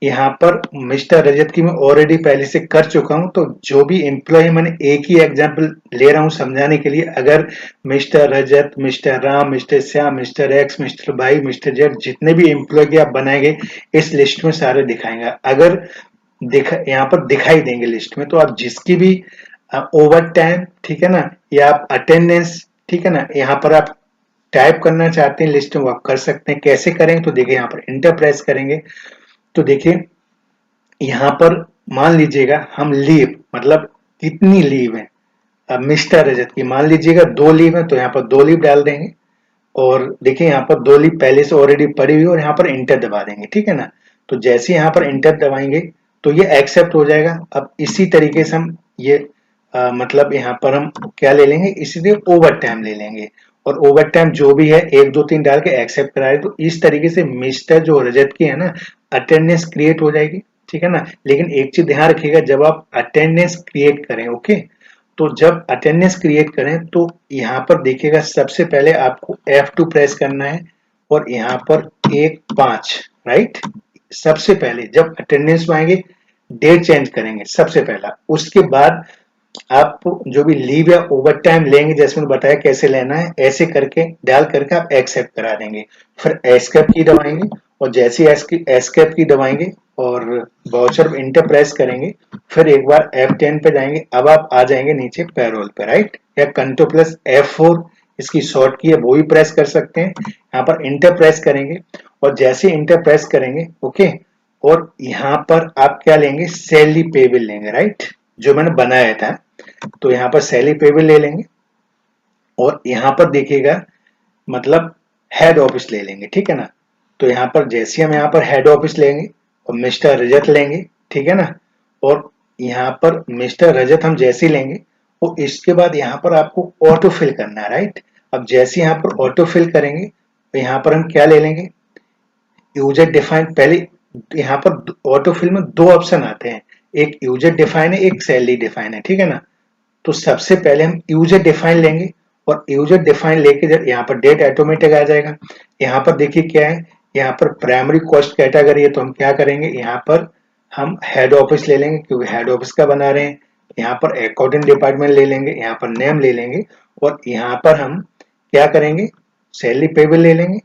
यहाँ पर मिस्टर रजत की मैं ऑलरेडी पहले से कर चुका हूं, तो जो भी एम्प्लॉय, मैंने एक ही एग्जांपल ले रहा हूं समझाने के लिए। अगर mister Rajat, mister Ram, mister Shyam, mister X, mister भाई, मिस्टर जेड, जितने भी एम्प्लॉय के आप बनाएंगे इस लिस्ट में सारे दिखाएंगे। अगर यहाँ पर दिखाई देंगे लिस्ट में, तो आप जिसकी भी ओवर टाइम, ठीक है ना, या आप अटेंडेंस, ठीक है ना, यहाँ पर आप टाइप करना चाहते हैं लिस्ट में, वो आप कर सकते हैं। कैसे करेंगे, तो देखिए यहाँ पर इंटर प्रेस करेंगे तो देखिए यहाँ पर मान लीजिएगा हम लीव, मतलब कितनी लीव है। अब मिस्टर रजत की मान लीजिएगा 2 लीव है, तो यहाँ पर 2 लीव डाल देंगे। और देखिए यहाँ पर 2 लीव पहले से ऑलरेडी पड़ी हुई है और यहाँ पर इंटर दबा देंगे, ठीक है ना। तो जैसे यहाँ पर इंटर दबाएंगे तो ये एक्सेप्ट हो जाएगा। अब इसी तरीके से हम ये मतलब यहाँ पर हम क्या ले लेंगे, इसीलिए ओवर टाइम ले लेंगे और ओवर टाइम जो भी है 1 2 3 डाल के एक्सेप्ट कराए। तो इस तरीके से मिस्टर जो रजत की है ना, अटेंडेंस क्रिएट हो जाएगी, ठीक है ना। लेकिन एक चीज ध्यान रखिएगा, जब आप अटेंडेंस क्रिएट करें, ओके, तो जब अटेंडेंस क्रिएट करें तो यहाँ पर देखिएगा सबसे पहले आपको F2 प्रेस करना है और यहाँ पर 1 5, राइट। सबसे पहले जब अटेंडेंस में आएंगे डेट चेंज करेंगे सबसे पहला। उसके बाद आप जो भी लीव या ओवर टाइम लेंगे, जैसे मैंने बताया कैसे लेना है, ऐसे करके डाल करके आप एक्सेप्ट करा देंगे। फिर एस्केप की दबाएंगे और जैसे एस्केप की दबाएंगे और वाउचर इंटर प्रेस करेंगे, फिर एक बार F10 पे जाएंगे। अब आप आ जाएंगे नीचे पैरोल पे, राइट, या कंट्रोल प्लस F4 इसकी शॉर्ट की है, वो भी प्रेस कर सकते हैं। यहाँ पर इंटर प्रेस करेंगे और जैसे इंटर प्रेस करेंगे, ओके, और यहाँ पर आप क्या लेंगे, सैलरी पेबल लेंगे, राइट, जो मैंने बनाया था। तो यहाँ पर सैलरी पेबल ले लेंगे और यहाँ पर देखिएगा मतलब हेड ऑफिस ले लेंगे, ठीक है ना। तो यहाँ पर जैसे हम यहाँ पर हेड ऑफिस लेंगे और मिस्टर रजत लेंगे, ठीक है ना, और यहाँ पर मिस्टर रजत हम जैसे लेंगे तो इसके बाद यहाँ पर आपको ऑटो फिल करना है, राइट। अब जैसे यहाँ पर ऑटो फिल करेंगे तो यहाँ पर हम क्या ले लेंगे, यूजर डिफाइन। पहले यहाँ पर ऑटो फिल में 2 ऑप्शन आते हैं, एक यूजर डिफाइन है, एक सैलरी डिफाइन है, ठीक है ना। तो सबसे पहले हम यूजर डिफाइन लेंगे और यूजर डिफाइन लेके जब यहाँ पर डेट ऑटोमेटिक आ जाएगा। यहाँ पर देखिए क्या है, यहाँ पर प्राइमरी कॉस्ट कैटेगरी है, तो हम क्या करेंगे, यहाँ पर हम हेड ऑफिस ले लेंगे क्योंकि हेड ऑफिस का बना रहे हैं। यहाँ पर अकाउंटिंग डिपार्टमेंट ले लेंगे, यहाँ पर नेम ले लेंगे और यहाँ पर हम क्या करेंगे, सैलरी पेबल ले लेंगे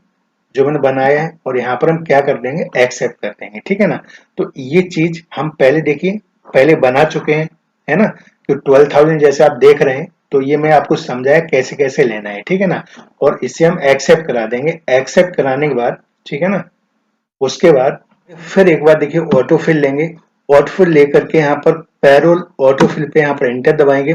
जो मैंने बनाया है और यहाँ पर हम क्या कर देंगे, एक्सेप्ट कर देंगे, ठीक है ना। तो ये चीज हम पहले देखिए पहले बना चुके हैं, है ना। तो 12,000 जैसे आप देख रहे हैं, तो ये मैं आपको समझाया कैसे कैसे लेना है, ठीक है ना। और इसे हम एक्सेप्ट करा देंगे। एक्सेप्ट कराने के बाद, ठीक है ना, उसके बाद फिर एक बार देखिए ऑटो फिल लेंगे। ऑटो फिल लेकर के यहाँ पर पैरोल ऑटो फिल पे यहाँ पर एंटर दबाएंगे।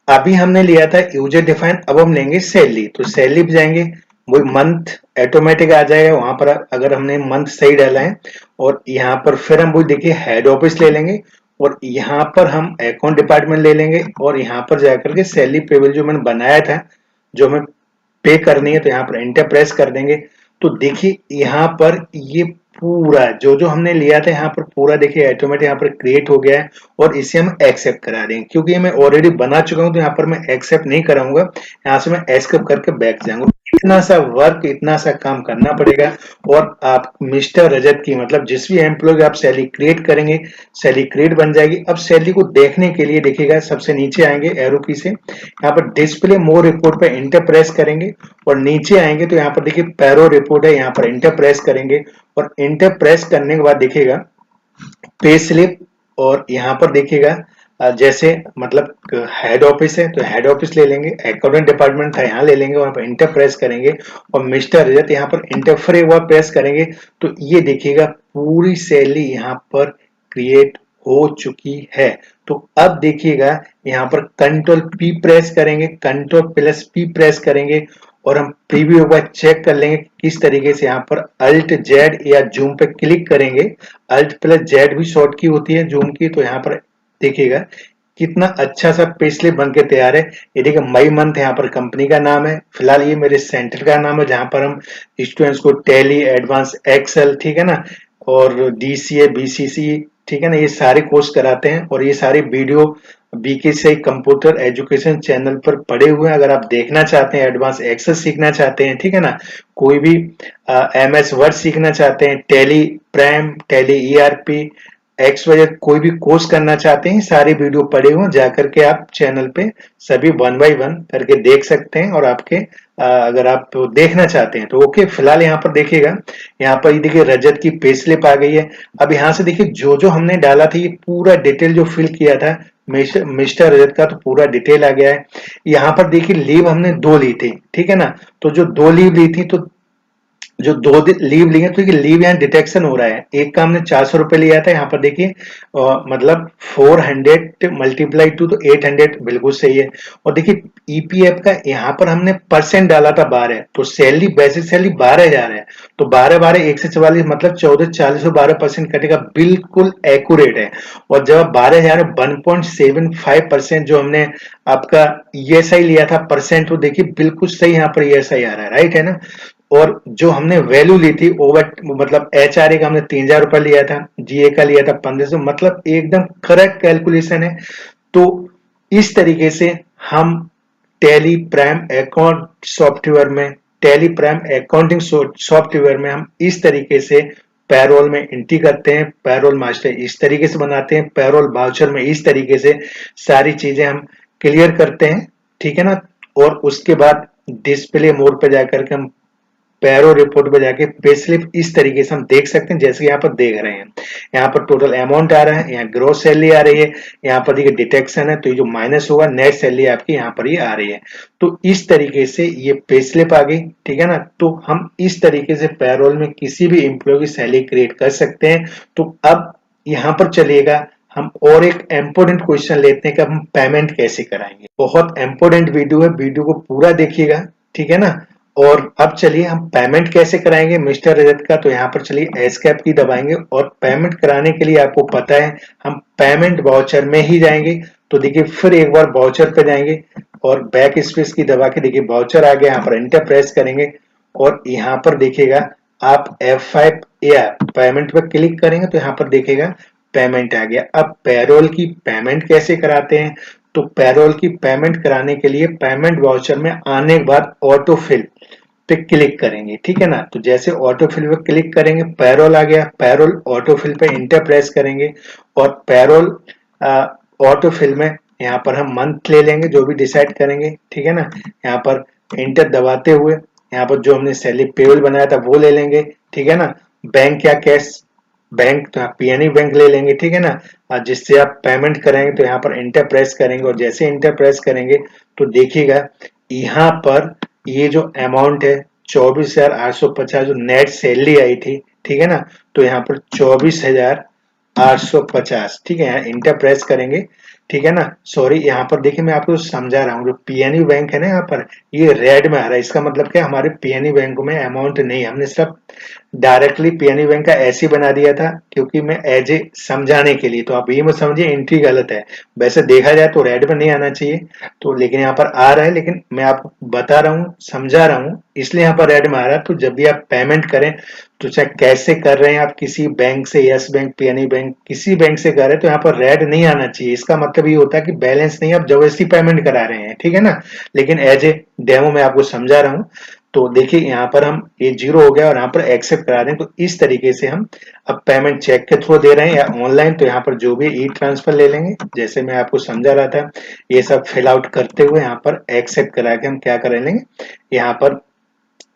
अभी हमने लिया था यूजर डिफाइन, अब हम लेंगे सैलरी। तो सैलरी पे जाएंगे, वो मंथ ऑटोमेटिक आ जाएगा वहां पर अगर हमने मंथ सही डाला है। और यहाँ पर फिर हम वो देखिए हेड ऑफिस ले लेंगे और यहाँ पर हम अकाउंट डिपार्टमेंट ले लेंगे और यहाँ पर जाकर के सैलरी पेबल जो मैंने बनाया था, जो हमें पे करनी है, तो यहाँ पर एंटर प्रेस कर देंगे। तो देखिए यहाँ पर ये पूरा जो जो हमने लिया था यहाँ पर पूरा देखिए ऑटोमेटिक यहाँ पर क्रिएट हो गया है और इसे हम एक्सेप्ट करा देंगे। क्योंकि ये मैं ऑलरेडी बना चुका हूं तो यहाँ पर मैं एक्सेप्ट नहीं कराऊंगा, यहाँ से मैं एस्केप करके बैक जाऊंगा। इतना सा वर्क, इतना सा काम करना पड़ेगा और आप मिस्टर रजत की मतलब जिस भी एम्प्लॉय की आप सैलरी क्रिएट करेंगे, सैलरी क्रिएट बन जाएगी। अब सैलरी को देखने के लिए देखिएगा सबसे नीचे आएंगे एरो की से, यहाँ पर डिस्प्ले मोर रिपोर्ट पे इंटर प्रेस करेंगे और नीचे आएंगे तो यहाँ पर देखिए पैरो रिपोर्ट है, यहाँ पर इंटर प्रेस करेंगे और इंटर प्रेस करने के बाद देखिएगा पे स्लिप। और यहाँ पर देखिएगा जैसे मतलब हेड ऑफिस है तो हेड ऑफिस ले लेंगे, अकाउंटेंट डिपार्टमेंट था यहाँ ले लेंगे, वहां पर इंटर प्रेस करेंगे और मिस्टर रजत यहाँ पर इंटर फिर एक बार प्रेस करेंगे तो ये देखिएगा पूरी सैलरी यहाँ पर क्रिएट हो चुकी है। तो अब देखिएगा यहाँ पर कंट्रोल पी प्रेस करेंगे, कंट्रोल प्लस पी प्रेस करेंगे और हम प्रीव्यू का चेक कर लेंगे किस तरीके से। यहाँ पर अल्ट जेड या जूम पे क्लिक करेंगे, अल्ट प्लस जेड भी शॉर्ट की होती है जूम की, तो यहाँ पर देखिएगा कितना अच्छा सा पे स्लिप बन के तैयार है। ये देखिए मई मंथ यहाँ पर कंपनी का नाम है, फिलहाल ये मेरे सेंटर का नाम है जहां पर हम स्टूडेंट्स को टैली, एडवांस एक्सेल, ठीक है ना, और डीसीए, बीसीसी, ठीक है ना, ये सारे कोर्स कराते हैं। और ये सारी वीडियो बीके से कंप्यूटर एजुकेशन चैनल पर पड़े हुए हैं। अगर आप देखना चाहते हैं, एडवांस एक्सेल सीखना चाहते हैं, ठीक है ना, कोई भी एमएस वर्ड सीखना चाहते हैं, tally prime, tally ERP, x वजह कोई भी कोर्स करना चाहते हैं, सारी वीडियो पड़े हुए जाकर के आप चैनल पे सभी वन बाय वन करके देख सकते हैं। और आपके अगर आप देखना चाहते हैं तो ओके। फिलहाल यहाँ पर देखिएगा, यहाँ पर ये देखिए रजत की पे स्लिप आ गई है। अब यहाँ से देखिए जो जो हमने डाला था, ये पूरा डिटेल जो फिल किया था मिस्टर रजत का, तो पूरा डिटेल आ गया है। यहाँ पर देखिए लीव हमने 2 ली थी, ठीक है ना, तो जो 2 लीव ली थी, तो जो 2 लीव लिए, तो ये लीव यहाँ डिटेक्शन हो रहा है। एक का हमने 400 रुपए लिया था, यहाँ पर देखिए मतलब 400 मल्टीप्लाई टू, तो 800 बिल्कुल सही है। और देखिए ईपीएफ का यहाँ पर हमने परसेंट डाला था 12, तो सैलरी बेसिक सैलरी 12,000 है, तो 12 12 144 मतलब 1440 से 12% कटेगा, बिल्कुल एक्यूरेट है। और जब 12,000 1.75% जो हमने आपका ईएसआई लिया था परसेंट, तो देखिए बिल्कुल सही यहाँ पर ईएसआई आ रहा है, राइट है ना। और जो हमने वैल्यू ली थी ओवर, मतलब एचआरए का हमने 3,000 रुपए लिया था, जीए का लिया था 1500, मतलब एकदम करेक्ट कैलकुलेशन है। तो इस तरीके से हम टैली प्राइम अकाउंट सॉफ्टवेयर में, टैली प्राइम अकाउंटिंग सॉफ्टवेयर में हम इस तरीके से पैरोल में एंट्री करते हैं, पैरोल मास्टर इस तरीके से बनाते हैं, पैरोल वाउचर में इस तरीके से सारी चीजें हम क्लियर करते हैं, ठीक है ना। और उसके बाद डिस्प्ले मोड पे जाकर के हम पैरो रिपोर्ट में जाके पे स्लिप इस तरीके से हम देख सकते हैं, जैसे यहाँ पर देख रहे हैं। यहाँ पर टोटल अमाउंट आ रहा है, यहाँ ग्रोस सैलरी आ रही है, यहाँ पर देखिए डिटेक्शन है, तो ये जो माइनस होगा नेट सैलरी आपकी यहाँ पर ये आ रही है। तो इस तरीके से ये पे स्लिप आ गई, ठीक है ना। तो हम इस तरीके से पैरोल में किसी भी एम्प्लॉय की सैलरी क्रिएट कर सकते हैं। तो अब यहाँ पर चलिएगा, हम और एक इम्पोर्टेंट क्वेश्चन लेते हैं कि हम पेमेंट कैसे कराएंगे। बहुत इंपॉर्टेंट वीडियो है, वीडियो को पूरा देखिएगा, ठीक है ना। और अब चलिए हम पेमेंट कैसे कराएंगे मिस्टर रजत का। तो यहाँ पर चलिए एस्केप की दबाएंगे, और पेमेंट कराने के लिए आपको पता है हम पेमेंट वाउचर में ही जाएंगे। तो देखिए फिर एक बार वाउचर पे जाएंगे और बैक स्पेस की दबा के देखिए वाउचर आ गया, यहाँ पर एंटर प्रेस करेंगे और यहाँ पर देखिएगा आप F5 या पेमेंट पर क्लिक करेंगे तो यहाँ पर देखिएगा पेमेंट आ गया। अब पैरोल की पेमेंट कैसे कराते हैं, तो पैरोल की पेमेंट कराने के लिए पेमेंट वाउचर में आने के बाद ऑटो फिल पे क्लिक करेंगे, ठीक है ना। तो जैसे ऑटो फिल पे क्लिक करेंगे पैरोल आ गया, पैरोल ऑटो फिल पे इंटर प्रेस करेंगे और पैरोल ऑटो फिल में यहाँ पर हम मंथ ले लेंगे जो भी डिसाइड करेंगे, ठीक है ना। यहाँ पर इंटर दबाते हुए यहाँ पर जो हमने सैलरी पेबल बनाया था वो ले लेंगे, ठीक है ना। बैंक या कैश, बैंक तो पीएनबी बैंक ले लेंगे, ठीक है ना, जिससे आप पेमेंट करेंगे। तो यहाँ पर इंटर प्रेस करेंगे और जैसे इंटर प्रेस करेंगे तो देखिएगा यहाँ पर ये जो अमाउंट है 24,850 जो नेट सैलरी आई थी, ठीक है ना, तो यहाँ पर 24,850, ठीक है, यहाँ इंटर प्रेस करेंगे, ठीक है ना। सॉरी यहाँ पर देखिए मैं आपको समझा रहा हूँ, जो पीएनबी बैंक है ना यहाँ पर ये रेड में आ रहा है, इसका मतलब क्या हमारे पीएनबी बैंक में अमाउंट नहीं, हमने सिर्फ डायरेक्टली पीएनबी बैंक का ऐसे ही बना दिया था क्योंकि मैं एज ए समझाने के लिए, तो आप ये मत समझिए एंट्री गलत है, वैसे देखा जाए तो रेड में नहीं आना चाहिए, तो लेकिन यहाँ पर आ रहा है, लेकिन मैं आपको बता रहा हूँ समझा रहा हूँ इसलिए यहाँ पर रेड में आ रहा है। तो जब भी आप पेमेंट करें तो चाहे कैसे कर रहे हैं आप, किसी बैंक से, यस बैंक, पीएनबी बैंक, किसी बैंक से कर रहे हैं तो यहाँ पर रेड नहीं आना चाहिए, इसका मतलब ये होता है कि बैलेंस नहीं, आप जबरदस्ती पेमेंट करा रहे हैं, ठीक है ना। लेकिन एज ए डेमो मैं आपको समझा रहा हूँ। तो देखिए यहाँ पर हम ये जीरो हो गया और यहाँ पर एक्सेप्ट करा दें, तो इस तरीके से हम अब पेमेंट चेक के थ्रू दे रहे हैं या ऑनलाइन, तो यहाँ पर जो भी ई ट्रांसफर ले लेंगे, जैसे मैं आपको समझा रहा था ये सब फिल आउट करते हुए यहाँ पर एक्सेप्ट करा के हम क्या कर लेंगे, यहाँ पर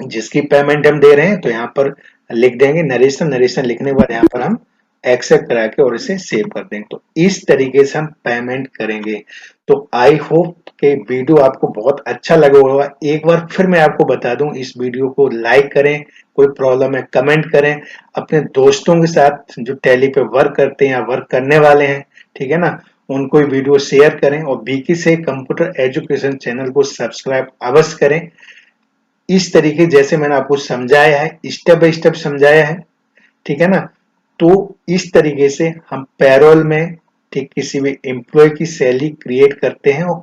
जिसकी पेमेंट हम दे रहे हैं तो यहाँ पर लिख देंगे नरेशन, नरेशन लिखने के बाद यहाँ पर हम एक्सेप्ट करा के और इसे सेव कर देंगे। तो इस तरीके से हम पेमेंट करेंगे। तो आई होप कि वीडियो आपको बहुत अच्छा लगा होगा। एक बार फिर मैं आपको बता दूं, इस वीडियो को लाइक करें, कोई प्रॉब्लम है कमेंट करें, अपने दोस्तों के साथ जो टैली पे वर्क करते हैं या वर्क करने वाले हैं, ठीक है ना, उनको वीडियो शेयर करें और बीकी से कंप्यूटर एजुकेशन चैनल को सब्सक्राइब अवश्य करें। इस तरीके जैसे मैंने आपको समझाया है, स्टेप बाय स्टेप समझाया है, ठीक है ना। तो इस तरीके से हम पैरोल में ठीक किसी भी एम्प्लॉय की सैलरी क्रिएट करते हैं और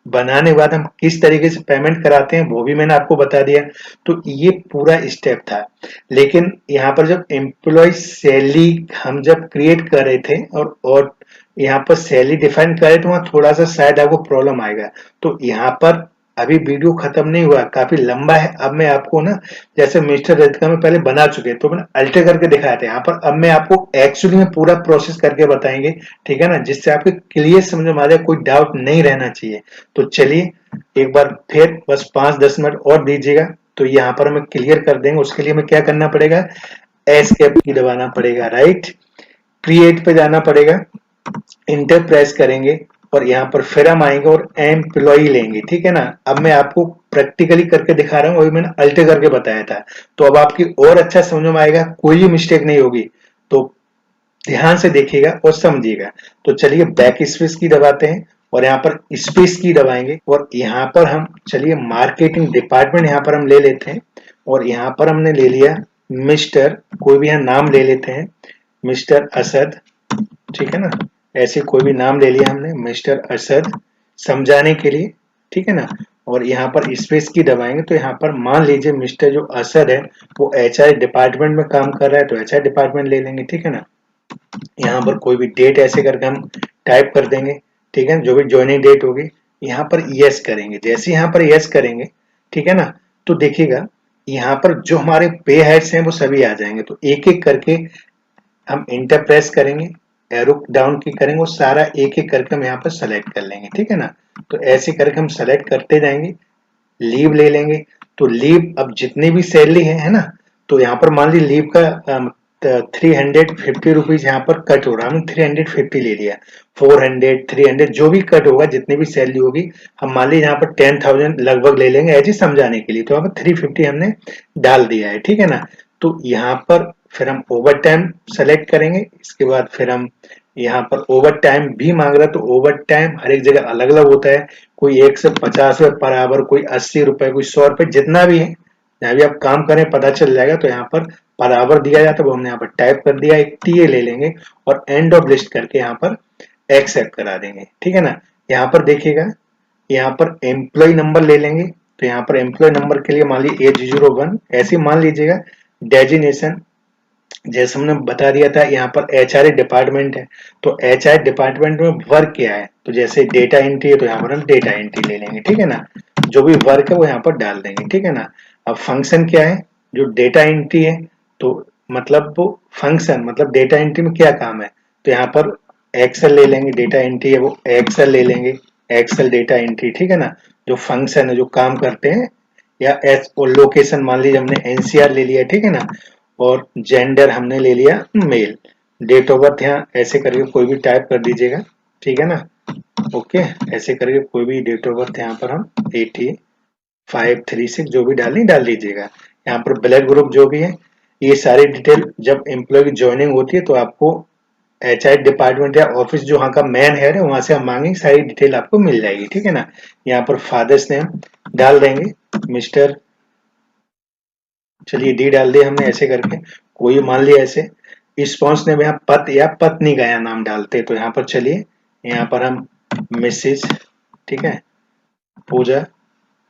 बनाने के बाद हम किस तरीके से पेमेंट कराते हैं वो भी मैंने आपको बता दिया। तो ये पूरा स्टेप था। लेकिन यहाँ पर जब एम्प्लॉय सैलरी हम जब क्रिएट कर रहे थे और यहाँ पर सैलरी डिफाइन करे तो वहां थोड़ा सा शायद आपको प्रॉब्लम आएगा। तो यहाँ पर अभी वीडियो खत्म नहीं हुआ, काफी लंबा है। अब मैं आपको ना, जैसे मिस्टर रजका में पहले बना चुके तो मैंने अल्टर करके दिखाया था, यहाँ पर अब मैं आपको एक्चुअली में पूरा प्रोसेस करके बताएंगे, ठीक है ना, जिससे आपके क्लियर समझ में आ जाए, कोई डाउट नहीं रहना चाहिए। तो चलिए एक बार फिर बस 5-10 मिनट और दीजिएगा, तो यहाँ पर हमें क्लियर कर देंगे। उसके लिए हमें क्या करना पड़ेगा, एस्केप की दबाना पड़ेगा, राइट, क्रिएट पे जाना पड़ेगा, इंटर प्रेस करेंगे और यहाँ पर फिर हम आएंगे और एम्प्लॉई लेंगे, ठीक है ना। अब मैं आपको प्रैक्टिकली करके दिखा रहा हूँ, वही मैंने अल्टर करके बताया था। तो अब आपकी और अच्छा समझ में आएगा, कोई भी मिस्टेक नहीं होगी। तो ध्यान से देखिएगा और समझिएगा। तो चलिए बैक स्पेस की दबाते हैं और यहाँ पर स्पेस की दबाएंगे और यहाँ पर हम चलिए मार्केटिंग डिपार्टमेंट यहाँ पर हम ले लेते हैं और यहाँ पर हमने ले लिया मिस्टर, कोई भी यहाँ नाम ले लेते हैं, मिस्टर असद, ठीक है ना। ऐसे कोई भी नाम ले लिया हमने, मिस्टर असद, समझाने के लिए, ठीक है ना। और यहाँ पर स्पेस की दबाएंगे तो यहाँ पर मान लीजिए मिस्टर जो असद है वो एचआर डिपार्टमेंट में काम कर रहा है, तो एचआर डिपार्टमेंट ले लेंगे, ठीक है ना। यहाँ पर कोई भी डेट ऐसे करके हम टाइप कर देंगे, ठीक है, जो भी ज्वाइनिंग डेट होगी। यहाँ पर यस करेंगे, जैसे यहाँ पर यस करेंगे, ठीक है ना, तो देखिएगा यहाँ पर जो हमारे पे हेड्स हैं वो सभी आ जाएंगे। तो एक एक करके हम इंटर प्रेस करेंगे, एरो डाउन की करेंगे, वो सारा एक एक करके हम यहाँ पर सेलेक्ट कर लेंगे, ठीक है ना। तो ऐसे करके हम सेलेक्ट करते जाएंगे, लीव ले लेंगे। तो लीव अब जितनी भी सैलरी है ना, तो यहाँ पर मान ली लीव का 350 रुपीज यहाँ पर कट हो रहा है, हमने 350 ले लिया, 400 300 जो भी कट होगा, जितनी भी सैलरी होगी, हम मान लीजिए यहाँ पर 10,000 लगभग ले लेंगे ऐसे समझाने के लिए। तो यहाँ पर 350 हमने डाल दिया है, ठीक है ना। तो यहाँ पर फिर हम ओवर टाइम सेलेक्ट करेंगे, इसके बाद फिर हम यहाँ पर ओवर टाइम भी मांग रहा है, तो ओवर टाइम हर एक जगह अलग अलग होता है, कोई 1 से 50 रुपए पर आवर, कोई 80 रुपए, कोई 100 रुपए, जितना भी है, जहाँ भी आप काम करें पता चल जाएगा। तो यहाँ पर आवर दिया जाता है, वो हमने यहाँ पर टाइप कर दिया, एक टीए ले लेंगे और एंड ऑफ लिस्ट करके यहाँ पर एक्सेप्ट करा देंगे, ठीक है ना। यहाँ पर देखिएगा, यहाँ पर एम्प्लॉय नंबर ले लेंगे, तो यहाँ पर एम्प्लॉय नंबर के लिए मान लीजिए H01 ऐसे मान लीजिएगा। डेजिनेशन जैसे हमने बता दिया था, यहाँ पर एचआर डिपार्टमेंट है, तो एचआर डिपार्टमेंट में वर्क क्या है, तो जैसे डेटा एंट्री है तो यहाँ पर हम डेटा एंट्री ले लेंगे, ठीक है ना। जो भी वर्क है वो यहाँ पर डाल देंगे, ठीक है ना। अब फंक्शन क्या है, जो डेटा एंट्री है, तो मतलब वो फंक्शन मतलब डेटा एंट्री में क्या काम है, तो यहाँ पर एक्सेल ले लेंगे, डेटा एंट्री है वो एक्सेल ले लेंगे, एक्सेल डेटा एंट्री, ठीक है ना। जो फंक्शन है, जो काम करते हैं, या एस और लोकेशन मान लीजिए हमने एनसीआर ले लिया, ठीक है ना। और जेंडर हमने ले लिया मेल, डेट ऑफ बर्थ यहाँ ऐसे करके कोई भी टाइप कर दीजिएगा, ठीक है ना। ओके, ऐसे करके कोई भी डेट ऑफ बर्थ यहाँ पर हम 8536 जो भी डाल दीजिएगा। यहाँ पर ब्लड ग्रुप जो भी है, ये सारी डिटेल जब एम्प्लॉय की ज्वाइनिंग होती है तो आपको एचआर डिपार्टमेंट या ऑफिस जो वहाँ का मैन हेड है वहां से हम मांगेंगे, सारी डिटेल आपको मिल जाएगी, ठीक है ना। यहाँ पर फादर्स नेम डाल देंगे, मिस्टर, चलिए डी डाल दिया हमने ऐसे करके, कोई मान लिया ऐसे। रिस्पॉन्स ने यहाँ पत या पत्नी का यहाँ नाम डालते, तो यहाँ पर चलिए, यहाँ पर हम मिसेज, ठीक है, पूजा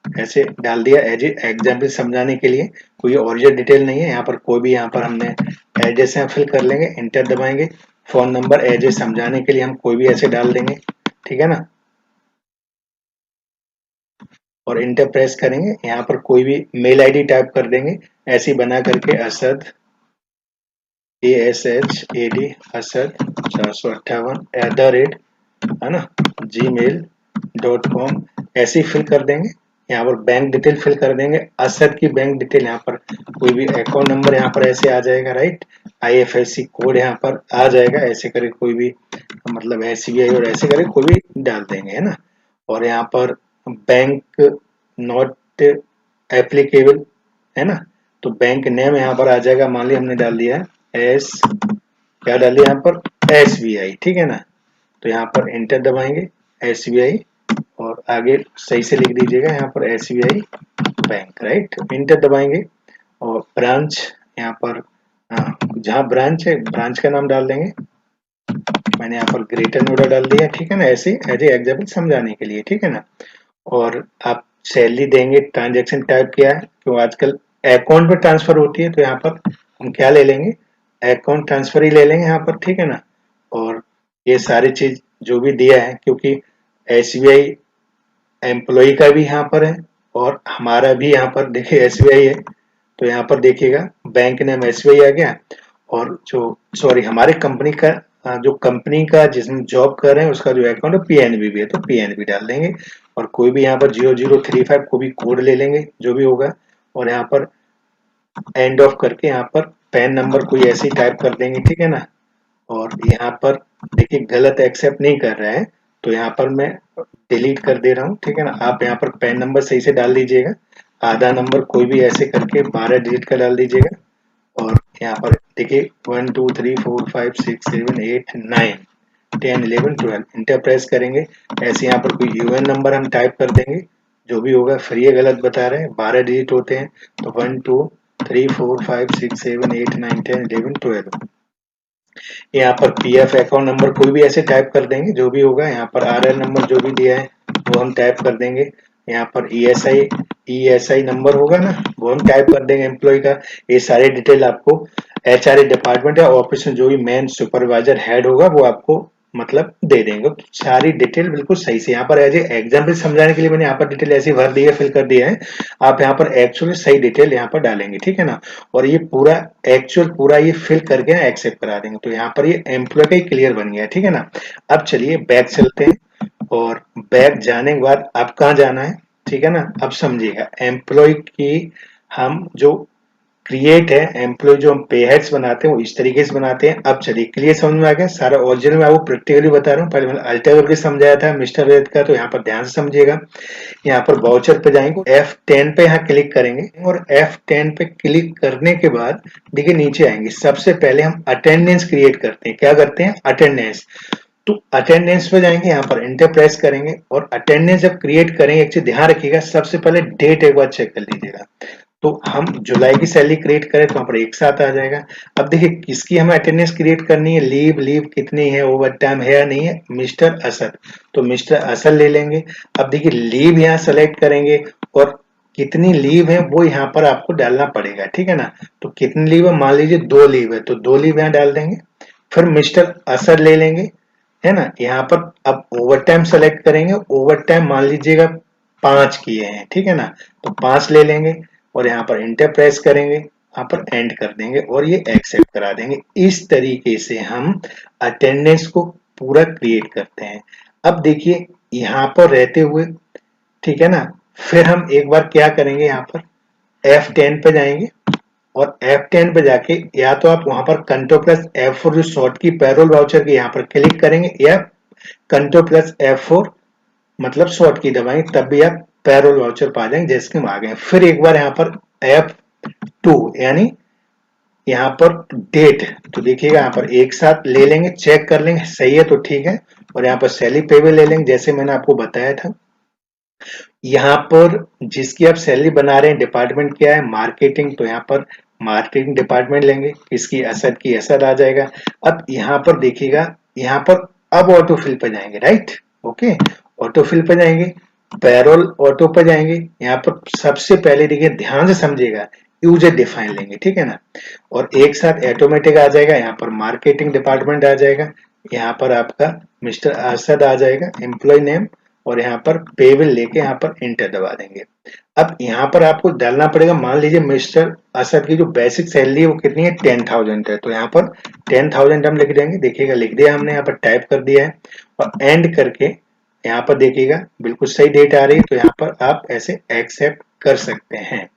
ऐसे डाल दिया एज एग्जाम्पल समझाने के लिए, कोई ओरिजिनल डिटेल नहीं है। यहाँ पर कोई भी यहाँ पर हमने एड्रेस यहाँ फिल कर लेंगे, इंटर दबाएंगे। फोन नंबर एज समझाने के लिए हम कोई भी ऐसे डाल देंगे, ठीक है ना, और इंटर प्रेस करेंगे। यहाँ पर कोई भी मेल आईडी टाइप कर देंगे, ऐसी बना करके असद ASHAD असद 458 है ना, gmail.com ऐसे ही फिल कर देंगे। यहाँ पर बैंक डिटेल फिल कर देंगे, असद की बैंक डिटेल, यहाँ पर कोई भी अकाउंट नंबर यहाँ पर ऐसे आ जाएगा, राइट, IFSC कोड यहाँ पर आ जाएगा, ऐसे करके कोई भी मतलब SBI और ऐसे करके कोई भी डाल देंगे, है ना। और यहाँ पर बैंक नॉट एप्लीकेबल, है ना, तो बैंक नेम यहाँ पर आ जाएगा, मान लिया हमने डाल दिया है एस, क्या डाल दिया यहाँ पर SBI, ठीक है ना। तो यहाँ पर एंटर दबाएंगे, SBI, और आगे सही से लिख दीजिएगा यहाँ पर SBI बैंक, राइट, इंटर दबाएंगे और ब्रांच यहाँ पर, जहाँ ब्रांच है ब्रांच का नाम डाल देंगे। मैंने यहाँ पर ग्रेटर नोएडा डाल दिया, ठीक है ना, ऐसे एज ए एग्जाम्पल समझाने के लिए, ठीक है ना। और आप सैलरी देंगे, ट्रांजेक्शन टाइप क्या है, क्यों आजकल अकाउंट में ट्रांसफर होती है, तो यहाँ पर हम क्या ले लेंगे, अकाउंट ट्रांसफर ही ले लेंगे यहाँ पर, ठीक है ना। और ये सारी चीज जो भी दिया है, क्योंकि एसबीआई एम्प्लॉय का भी यहाँ पर है और हमारा भी यहाँ पर देखिए एसबीआई है, तो यहाँ पर देखिएगा बैंक नेम एसबीआई आ गया। और जो सॉरी हमारे कंपनी का जो कंपनी का जिसमें जॉब कर रहे हैं उसका जो अकाउंट है पीएनबी भी है, तो पीएनबी डाल देंगे। और कोई भी यहाँ पर 0035 को भी कोड ले लेंगे जो भी होगा, और यहाँ पर एंड ऑफ करके यहाँ पर पैन नंबर कोई ऐसे ही टाइप कर देंगे, ठीक है ना। और यहाँ पर देखिए गलत एक्सेप्ट नहीं कर रहा है, तो यहाँ पर मैं डिलीट कर दे रहा हूँ, ठीक है ना। आप यहाँ पर पैन नंबर सही से डाल दीजिएगा, आधा नंबर कोई भी ऐसे करके 12 डिजिट का डाल दीजिएगा। और यहाँ पर देखिए 1 2 3 4 5 6 7 8 9 10 11 12 इंटर प्रेस करेंगे। ऐसे यहाँ पर कोई यूएन नंबर हम टाइप कर देंगे, जो भी होगा। फिर ये गलत बता रहे हैं, 12 डिजिट होते हैं, तो 1 2 3 4 5 6 7 8 9 10 11 12। यहाँ पर पीएफ अकाउंट नंबर कोई भी ऐसे टाइप कर देंगे, जो भी होगा। यहाँ पर आरएल नंबर जो भी दिया है वो हम टाइप कर देंगे। यहाँ पर ईएसआई नंबर होगा ना, वो हम टाइप कर देंगे एम्प्लॉय का। ये सारी डिटेल आपको एचआरए डिपार्टमेंट या ऑफिस में जो भी मेन सुपरवाइजर हेड होगा वो आपको मतलब दे देंगे, तो सारी डिटेल बिल्कुल सही से। यहाँ पर एज ए एग्जाम्पल समझाने के लिए मैंने यहाँ पर डिटेल ऐसी भर दी है, फिल कर दिया है। आप यहाँ पर एक्चुअली सही डिटेल यहाँ पर डालेंगे, ठीक है ना। और ये पूरा एक्चुअल पूरा ये फिल करके ना एक्सेप्ट करा देंगे, तो यहाँ पर ये एम्प्लॉय का ही क्लियर बन गया, ठीक है ना। अब चलिए बैक चलते हैं, और बैक जाने के बाद अब कहाँ जाना है, ठीक है ना। अब समझिएगा एम्प्लॉय की हम जो क्रिएट है, एम्प्लॉय जो हम पे हेड्स बनाते हैं वो इस तरीके से बनाते हैं। अब चलिए क्लियर समझ में आ गया सारा। ओरिजिनल में आपको प्रैक्टिकली बता रहा हूँ, पहले मैंने अल्टर करके समझाया था मिस्टर वेद का, तो यहाँ पर ध्यान से समझिएगा। यहाँ पर वाउचर पे जाएंगे, F10 पे यहाँ क्लिक करेंगे, और F10 पे क्लिक करने के बाद देखिए नीचे आएंगे। सबसे पहले हम अटेंडेंस क्रिएट करते हैं। क्या करते हैं, अटेंडेंस। तो अटेंडेंस पे जाएंगे, यहाँ पर एंटर प्रेस करेंगे, और अटेंडेंस जब क्रिएट करेंगे एक चीज ध्यान रखिएगा, सबसे पहले डेट एक बार चेक कर लीजिएगा। तो हम जुलाई की सैलरी क्रिएट करें तो यहाँ पर एक साथ आ जाएगा। अब देखिए किसकी हमें अटेंडेंस क्रिएट करनी है, लीव कितनी है, ओवर टाइम है या नहीं है, मिस्टर असद, तो मिस्टर असद ले लेंगे। अब देखिए लीव यहाँ सेलेक्ट करेंगे, और कितनी लीव है वो यहाँ पर आपको डालना पड़ेगा, ठीक है ना। तो कितनी लीव है, मान लीजिए 2 लीव है, तो 2 लीव यहाँ डाल देंगे। फिर मिस्टर असद ले लेंगे, है ना। यहाँ पर अब ओवर टाइम सेलेक्ट करेंगे, ओवर टाइम मान लीजिएगा 5 किए हैं, ठीक है ना, तो 5 ले लेंगे। और यहाँ पर इंटर प्रेस करेंगे, यहाँ पर एंड कर देंगे, और ये एक्सेप्ट करा देंगे। इस तरीके से हम अटेंडेंस को पूरा क्रिएट करते हैं। अब देखिए यहाँ पर रहते हुए, ठीक है ना, फिर हम एक बार क्या करेंगे, यहाँ पर F10 पे जाएंगे, और F10 पे जाके या तो आप वहां पर कंट्रोल प्लस F4 जो शॉर्ट की पैरोल वाउचर की यहाँ पर क्लिक करेंगे, या कंट्रोल प्लस F4 मतलब शॉर्ट की दबाएंगे, तब भी आप पैरोल वाउचर पा जाएंगे जैसे हम आ गए। फिर एक बार यहाँ पर F2 यानी यहाँ पर डेट, तो देखिएगा यहाँ पर एक साथ ले लेंगे, चेक कर लेंगे सही है तो ठीक है। और यहाँ पर सैलरी पेबल ले लेंगे जैसे मैंने आपको बताया था। यहाँ पर जिसकी आप सैलरी बना रहे हैं डिपार्टमेंट क्या है, मार्केटिंग, तो यहाँ पर मार्केटिंग डिपार्टमेंट लेंगे। किसकी, असद की, असद आ जाएगा। अब यहाँ पर देखिएगा, यहाँ पर अब ऑटो फिल पे जाएंगे, राइट, ओके, ऑटो फिल पे जाएंगे, पैरोल ऑटो पे जाएंगे। यहाँ पर सबसे पहले देखिए ध्यान से समझिएगा, यूजर डिफाइन लेंगे, ठीक है ना, और एक साथ ऑटोमेटिक आ जाएगा। यहाँ पर मार्केटिंग डिपार्टमेंट आ जाएगा, यहाँ पर आपका मिस्टर असद आ जाएगा, एम्प्लॉय नेम, और यहाँ पर पे विल लेके यहाँ पर इंटर दबा देंगे। अब यहाँ पर आपको डालना पड़ेगा, मान लीजिए मिस्टर असद की जो बेसिक सैलरी है वो कितनी है, 10,000 है, तो यहाँ पर 10,000 हम लिख देंगे। देखिएगा लिख दिया हमने, यहाँ पर टाइप कर दिया है, और एंड करके यहाँ पर देखिएगा बिल्कुल सही डेट आ रही है, तो यहाँ पर आप ऐसे एक्सेप्ट कर सकते हैं,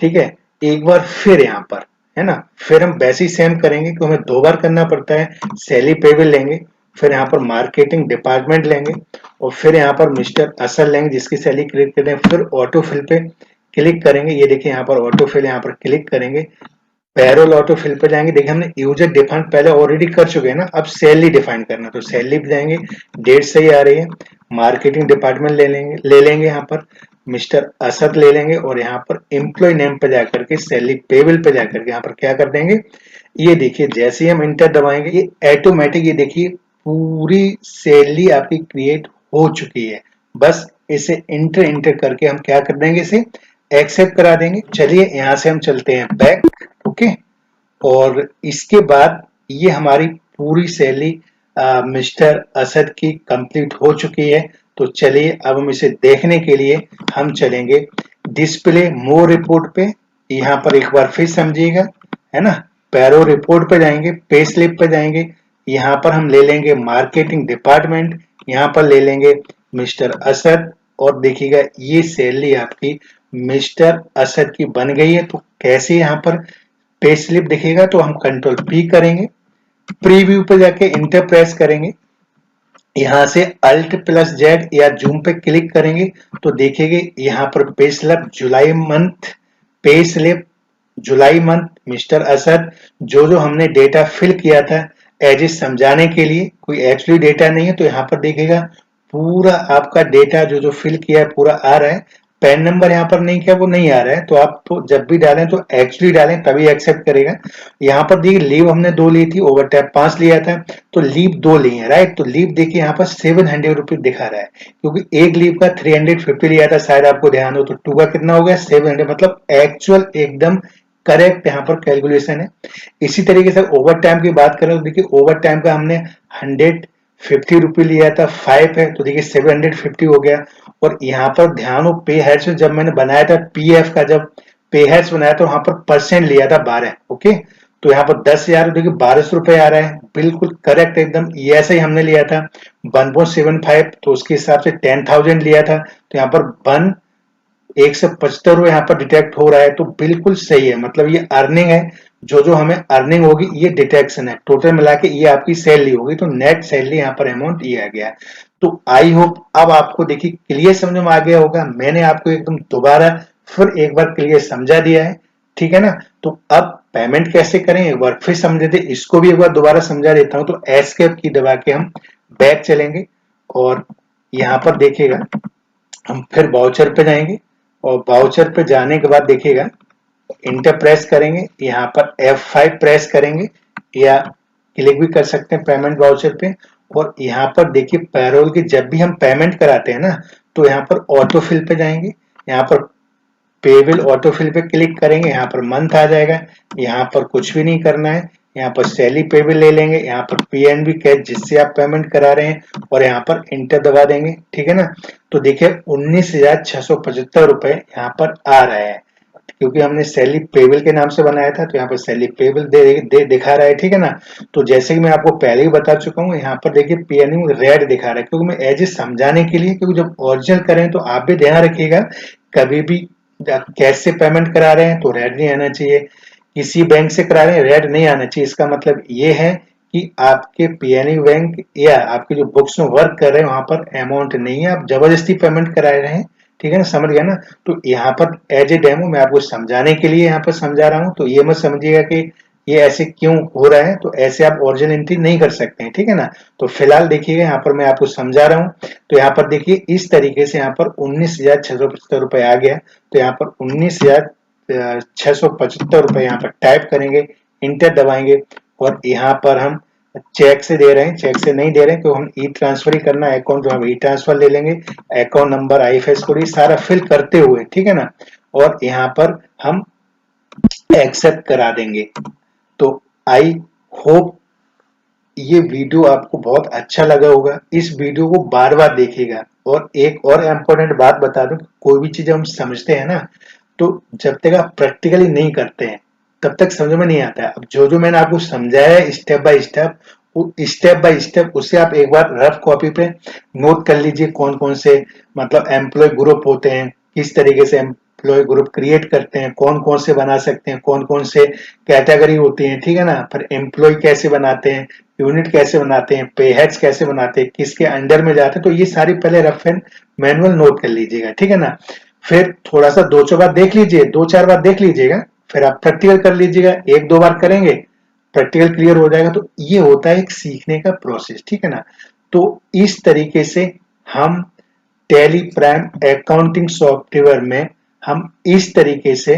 ठीक है। एक बार फिर यहाँ पर, है ना, फिर हम वैसे ही सेम करेंगे, क्योंकि हमें 2 बार करना पड़ता है। सैलरी पे बिल लेंगे, फिर यहाँ पर मार्केटिंग डिपार्टमेंट लेंगे, और फिर यहाँ पर मिस्टर असद लेंगे जिसकी सैलरी क्लिक करते हैं। फिर ऑटो फिल पे क्लिक करेंगे, ये देखिए यहाँ पर ऑटो फिल, यहाँ पर क्लिक करेंगे, पैरोल ऑटो फिल पे जाएंगे। देखिए हमने यूजर डिफाइन पहले ऑलरेडी कर चुके हैं ना, अब सैलरी डिफाइन करना, तो सैलरी पे जाएंगे, डेट सही आ रही है, मार्केटिंग डिपार्टमेंट ले लेंगे यहाँ पर। मिस्टर असद ले लेंगे और यहाँ पर एम्प्लॉय नेम पे जाकर के सैलरी पेबल पे जाकर के यहाँ पर क्या कर देंगे, ये देखिए जैसे ही हम इंटर दबाएंगे ये ऑटोमेटिक, ये देखिए पूरी सैलरी आपकी क्रिएट हो चुकी है। बस इसे इंटर इंटर करके हम क्या कर देंगे, इसे एक्सेप्ट करा देंगे। चलिए यहाँ से हम चलते हैं बैक। ओके, और इसके बाद ये हमारी पूरी सैलरी मिस्टर असद की कंप्लीट हो चुकी है। तो चलिए अब हम इसे देखने के लिए हम चलेंगे डिस्प्ले मोर रिपोर्ट पे। यहाँ पर एक बार फिर समझिएगा, है ना, पैरो रिपोर्ट पे जाएंगे, पे स्लिप पे जाएंगे, यहाँ पर हम ले लेंगे मार्केटिंग डिपार्टमेंट, यहाँ पर ले लेंगे मिस्टर असद, और देखिएगा ये सैलरी आपकी मिस्टर असद की बन गई है। तो कैसे यहाँ पर पे स्लिप दिखेगा, तो हम कंट्रोल पी करेंगे, प्रीव्यू पे जाके इंटर प्रेस करेंगे, यहाँ से अल्ट प्लस जेड या जूम पे क्लिक करेंगे तो देखेंगे यहाँ पर पे स्लिप जुलाई मंथ, पे स्लिप जुलाई मंथ मिस्टर असद, जो जो हमने डेटा फिल किया था एज इज समझाने के लिए, कोई एक्चुअली डेटा नहीं है, तो यहाँ पर देखेगा पूरा आपका डेटा जो जो फिल किया है पूरा आ रहा है। पैन नंबर यहाँ पर नहीं किया, वो नहीं आ रहा है, तो आप तो जब भी डालें तो एक्चुअली डालें तभी एक्सेप्ट करेगा। यहाँ पर देखिए लीव हमने 2 ली थी, ओवर टाइम 5 लिया था, तो लीव 2 ली है, राइट। तो लीव देखिए यहाँ पर 700 रुपीज दिखा रहा है, क्योंकि एक लीव का 350 लिया था, शायद आपको ध्यान हो, तो 2 का कितना हो गया 700, मतलब एक्चुअल एकदम करेक्ट यहाँ पर कैलकुलेशन है। इसी तरीके से ओवर टाइम की बात करें तो देखिए ओवर टाइम का हमने 150 रुपये लिया था, 5 है तो देखिए 750 हो गया। और यहाँ पर ध्यान हो पे हेड्स में जब मैंने बनाया था पीएफ का, जब पे हेड्स बनाया तो वहां पर परसेंट लिया था 12। ओके, तो यहाँ पर 10,000 देखिए 1200 रुपए आ रहा है, बिल्कुल करेक्ट एकदम, ये ऐसे ही हमने लिया था 1.75, तो उसके हिसाब से 10,000 लिया था, तो यहाँ पर 175 यहाँ पर डिटेक्ट हो रहा है, तो बिल्कुल सही है, मतलब ये अर्निंग है, जो जो हमें अर्निंग होगी ये डिटेक्शन है, टोटल मिला के ये आपकी सैलरी होगी, तो नेट सैलरी यहाँ पर अमाउंट ये आ गया। तो आई होप अब आपको देखिए क्लियर समझ में आ गया होगा, मैंने आपको एकदम दोबारा फिर एक बार क्लियर समझा दिया है, ठीक है ना। तो अब पेमेंट कैसे करें एक बार फिर समझ थे, इसको भी एक बार दोबारा समझा देता हूँ। तो एस्केप की दबा के हम बैक चलेंगे और यहाँ पर देखिएगा हम फिर वाउचर पे जाएंगे, और वाउचर पे जाने के बाद देखिएगा इंटर प्रेस करेंगे, यहाँ पर F5 प्रेस करेंगे या क्लिक भी कर सकते हैं पेमेंट वाउचर पे। और यहाँ पर देखिए पैरोल की जब भी हम पेमेंट कराते हैं ना, तो यहाँ पर ऑटो फिल पे जाएंगे, यहाँ पर पेबल ऑटो फिल पे क्लिक करेंगे, यहाँ पर मंथ आ जाएगा, यहाँ पर कुछ भी नहीं करना है, यहाँ पर सैलरी पेबल ले लेंगे, यहाँ पर पीएनबी कैश जिससे आप पेमेंट करा रहे हैं, और यहाँ पर इंटर दबा देंगे, ठीक है ना। तो देखिए 19,675 रुपए यहाँ पर आ रहे हैं, क्योंकि हमने सैलरी पेबल के नाम से बनाया था, तो यहाँ पर सैलरी पेबल दिखा रहा है, ठीक है ना। तो जैसे कि मैं आपको पहले ही बता चुका हूँ, यहाँ पर देखिए पीएनयू रेड दिखा रहा है, क्योंकि मैं एज समझाने के लिए, क्योंकि जब ओरिजिनल करें तो आप भी ध्यान रखिएगा, कभी भी कैश से पेमेंट करा रहे हैं तो रेड नहीं आना चाहिए, किसी बैंक से करा रहे हैं रेड नहीं आना चाहिए। इसका मतलब ये है कि आपके पीएनयू बैंक या आपके जो बुक्स में वर्क कर रहे हैं वहां पर अमाउंट नहीं है, आप जबरदस्ती पेमेंट करा रहे हैं, ठीक है ना, समझ गया ना। तो यहाँ पर एज ए डेमो मैं आपको समझाने के लिए यहाँ पर समझा रहा हूँ, तो ये मत समझिएगा कि ये ऐसे क्यों हो रहा है, तो ऐसे आप ओरिजिनल एंट्री नहीं कर सकते हैं, ठीक है ना। तो फिलहाल देखिएगा यहाँ पर मैं आपको समझा रहा हूँ, तो यहाँ पर देखिए इस तरीके से यहाँ पर 19,675 रुपए आ गया, तो यहाँ पर 19,675 रुपए यहाँ पर टाइप करेंगे, इंटर दबाएंगे, और यहाँ पर हम चेक से दे रहे हैं, चेक से नहीं दे रहे हैं, क्योंकि हम ई ट्रांसफर ही करना है, अकाउंट जो हम ई ट्रांसफर ले लेंगे, अकाउंट नंबर आईएफएस कोड सारा फिल करते हुए, ठीक है ना, और यहाँ पर हम एक्सेप्ट करा देंगे। तो आई होप ये वीडियो आपको बहुत अच्छा लगा होगा, इस वीडियो को बार बार देखिएगा। और एक और इम्पोर्टेंट बात बता दूं, कोई भी चीज हम समझते हैं ना, तो जब तक आप प्रैक्टिकली नहीं करते हैं तब तक समझ में नहीं आता है। अब जो जो मैंने आपको समझाया है स्टेप बाय स्टेप उसे आप एक बार रफ कॉपी पे नोट कर लीजिए, कौन कौन से मतलब एम्प्लॉय ग्रुप होते हैं, किस तरीके से एम्प्लॉय ग्रुप क्रिएट करते हैं, कौन कौन से बना सकते हैं, कौन कौन से कैटेगरी होती है, ठीक है ना। फिर एम्प्लॉय कैसे बनाते हैं, यूनिट कैसे बनाते हैं, पे हेड्स कैसे बनाते हैं, किसके अंडर में जाते हैं, तो ये सारी पहले रफ एंड मैनुअल नोट कर लीजिएगा, ठीक है ना। फिर थोड़ा सा 2-4 बार देख लीजिए, 2-4 बार देख लीजिएगा, फिर आप प्रैक्टिकल कर लीजिएगा, 1-2 बार करेंगे प्रैक्टिकल क्लियर हो जाएगा। तो ये होता है एक सीखने का प्रोसेस, ठीक है ना। तो इस तरीके से हम टैली प्राइम अकाउंटिंग सॉफ्टवेयर में हम इस तरीके से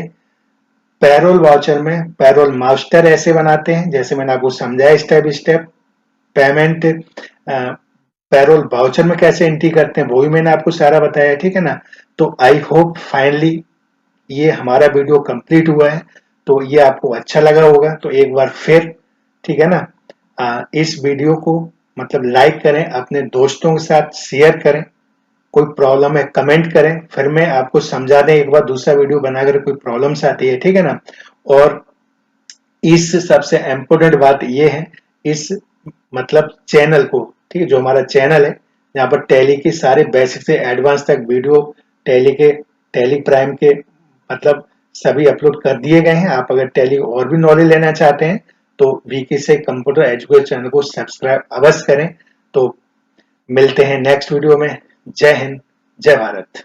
पैरोल वाउचर में पैरोल मास्टर ऐसे बनाते हैं जैसे मैंने आपको समझाया step step. Payment payroll voucher में कैसे एंट्री करते हैं वो भी मैंने आपको सारा बताया, ठीक है ना। तो आई होप फाइनली ये हमारा वीडियो कंप्लीट हुआ है, तो ये आपको अच्छा लगा होगा। तो एक बार फिर, ठीक है ना, इस वीडियो को मतलब लाइक करें, अपने दोस्तों के साथ शेयर करें, कोई प्रॉब्लम है कमेंट करें, फिर मैं आपको समझा दें एक बार दूसरा वीडियो बनाकर कोई प्रॉब्लम्स आती है, ठीक है ना। और इस सबसे इम्पोर्टेंट बात ये है, इस मतलब चैनल को, ठीक है, जो हमारा चैनल है यहाँ पर टैली के सारे बेसिक से एडवांस तक वीडियो टैली के, टैली प्राइम के मतलब सभी अपलोड कर दिए गए हैं। आप अगर टैली और भी नॉलेज लेना चाहते हैं तो वीके से कंप्यूटर एजुकेशन चैनल को सब्सक्राइब अवश्य करें। तो मिलते हैं नेक्स्ट वीडियो में। जय हिंद, जय भारत।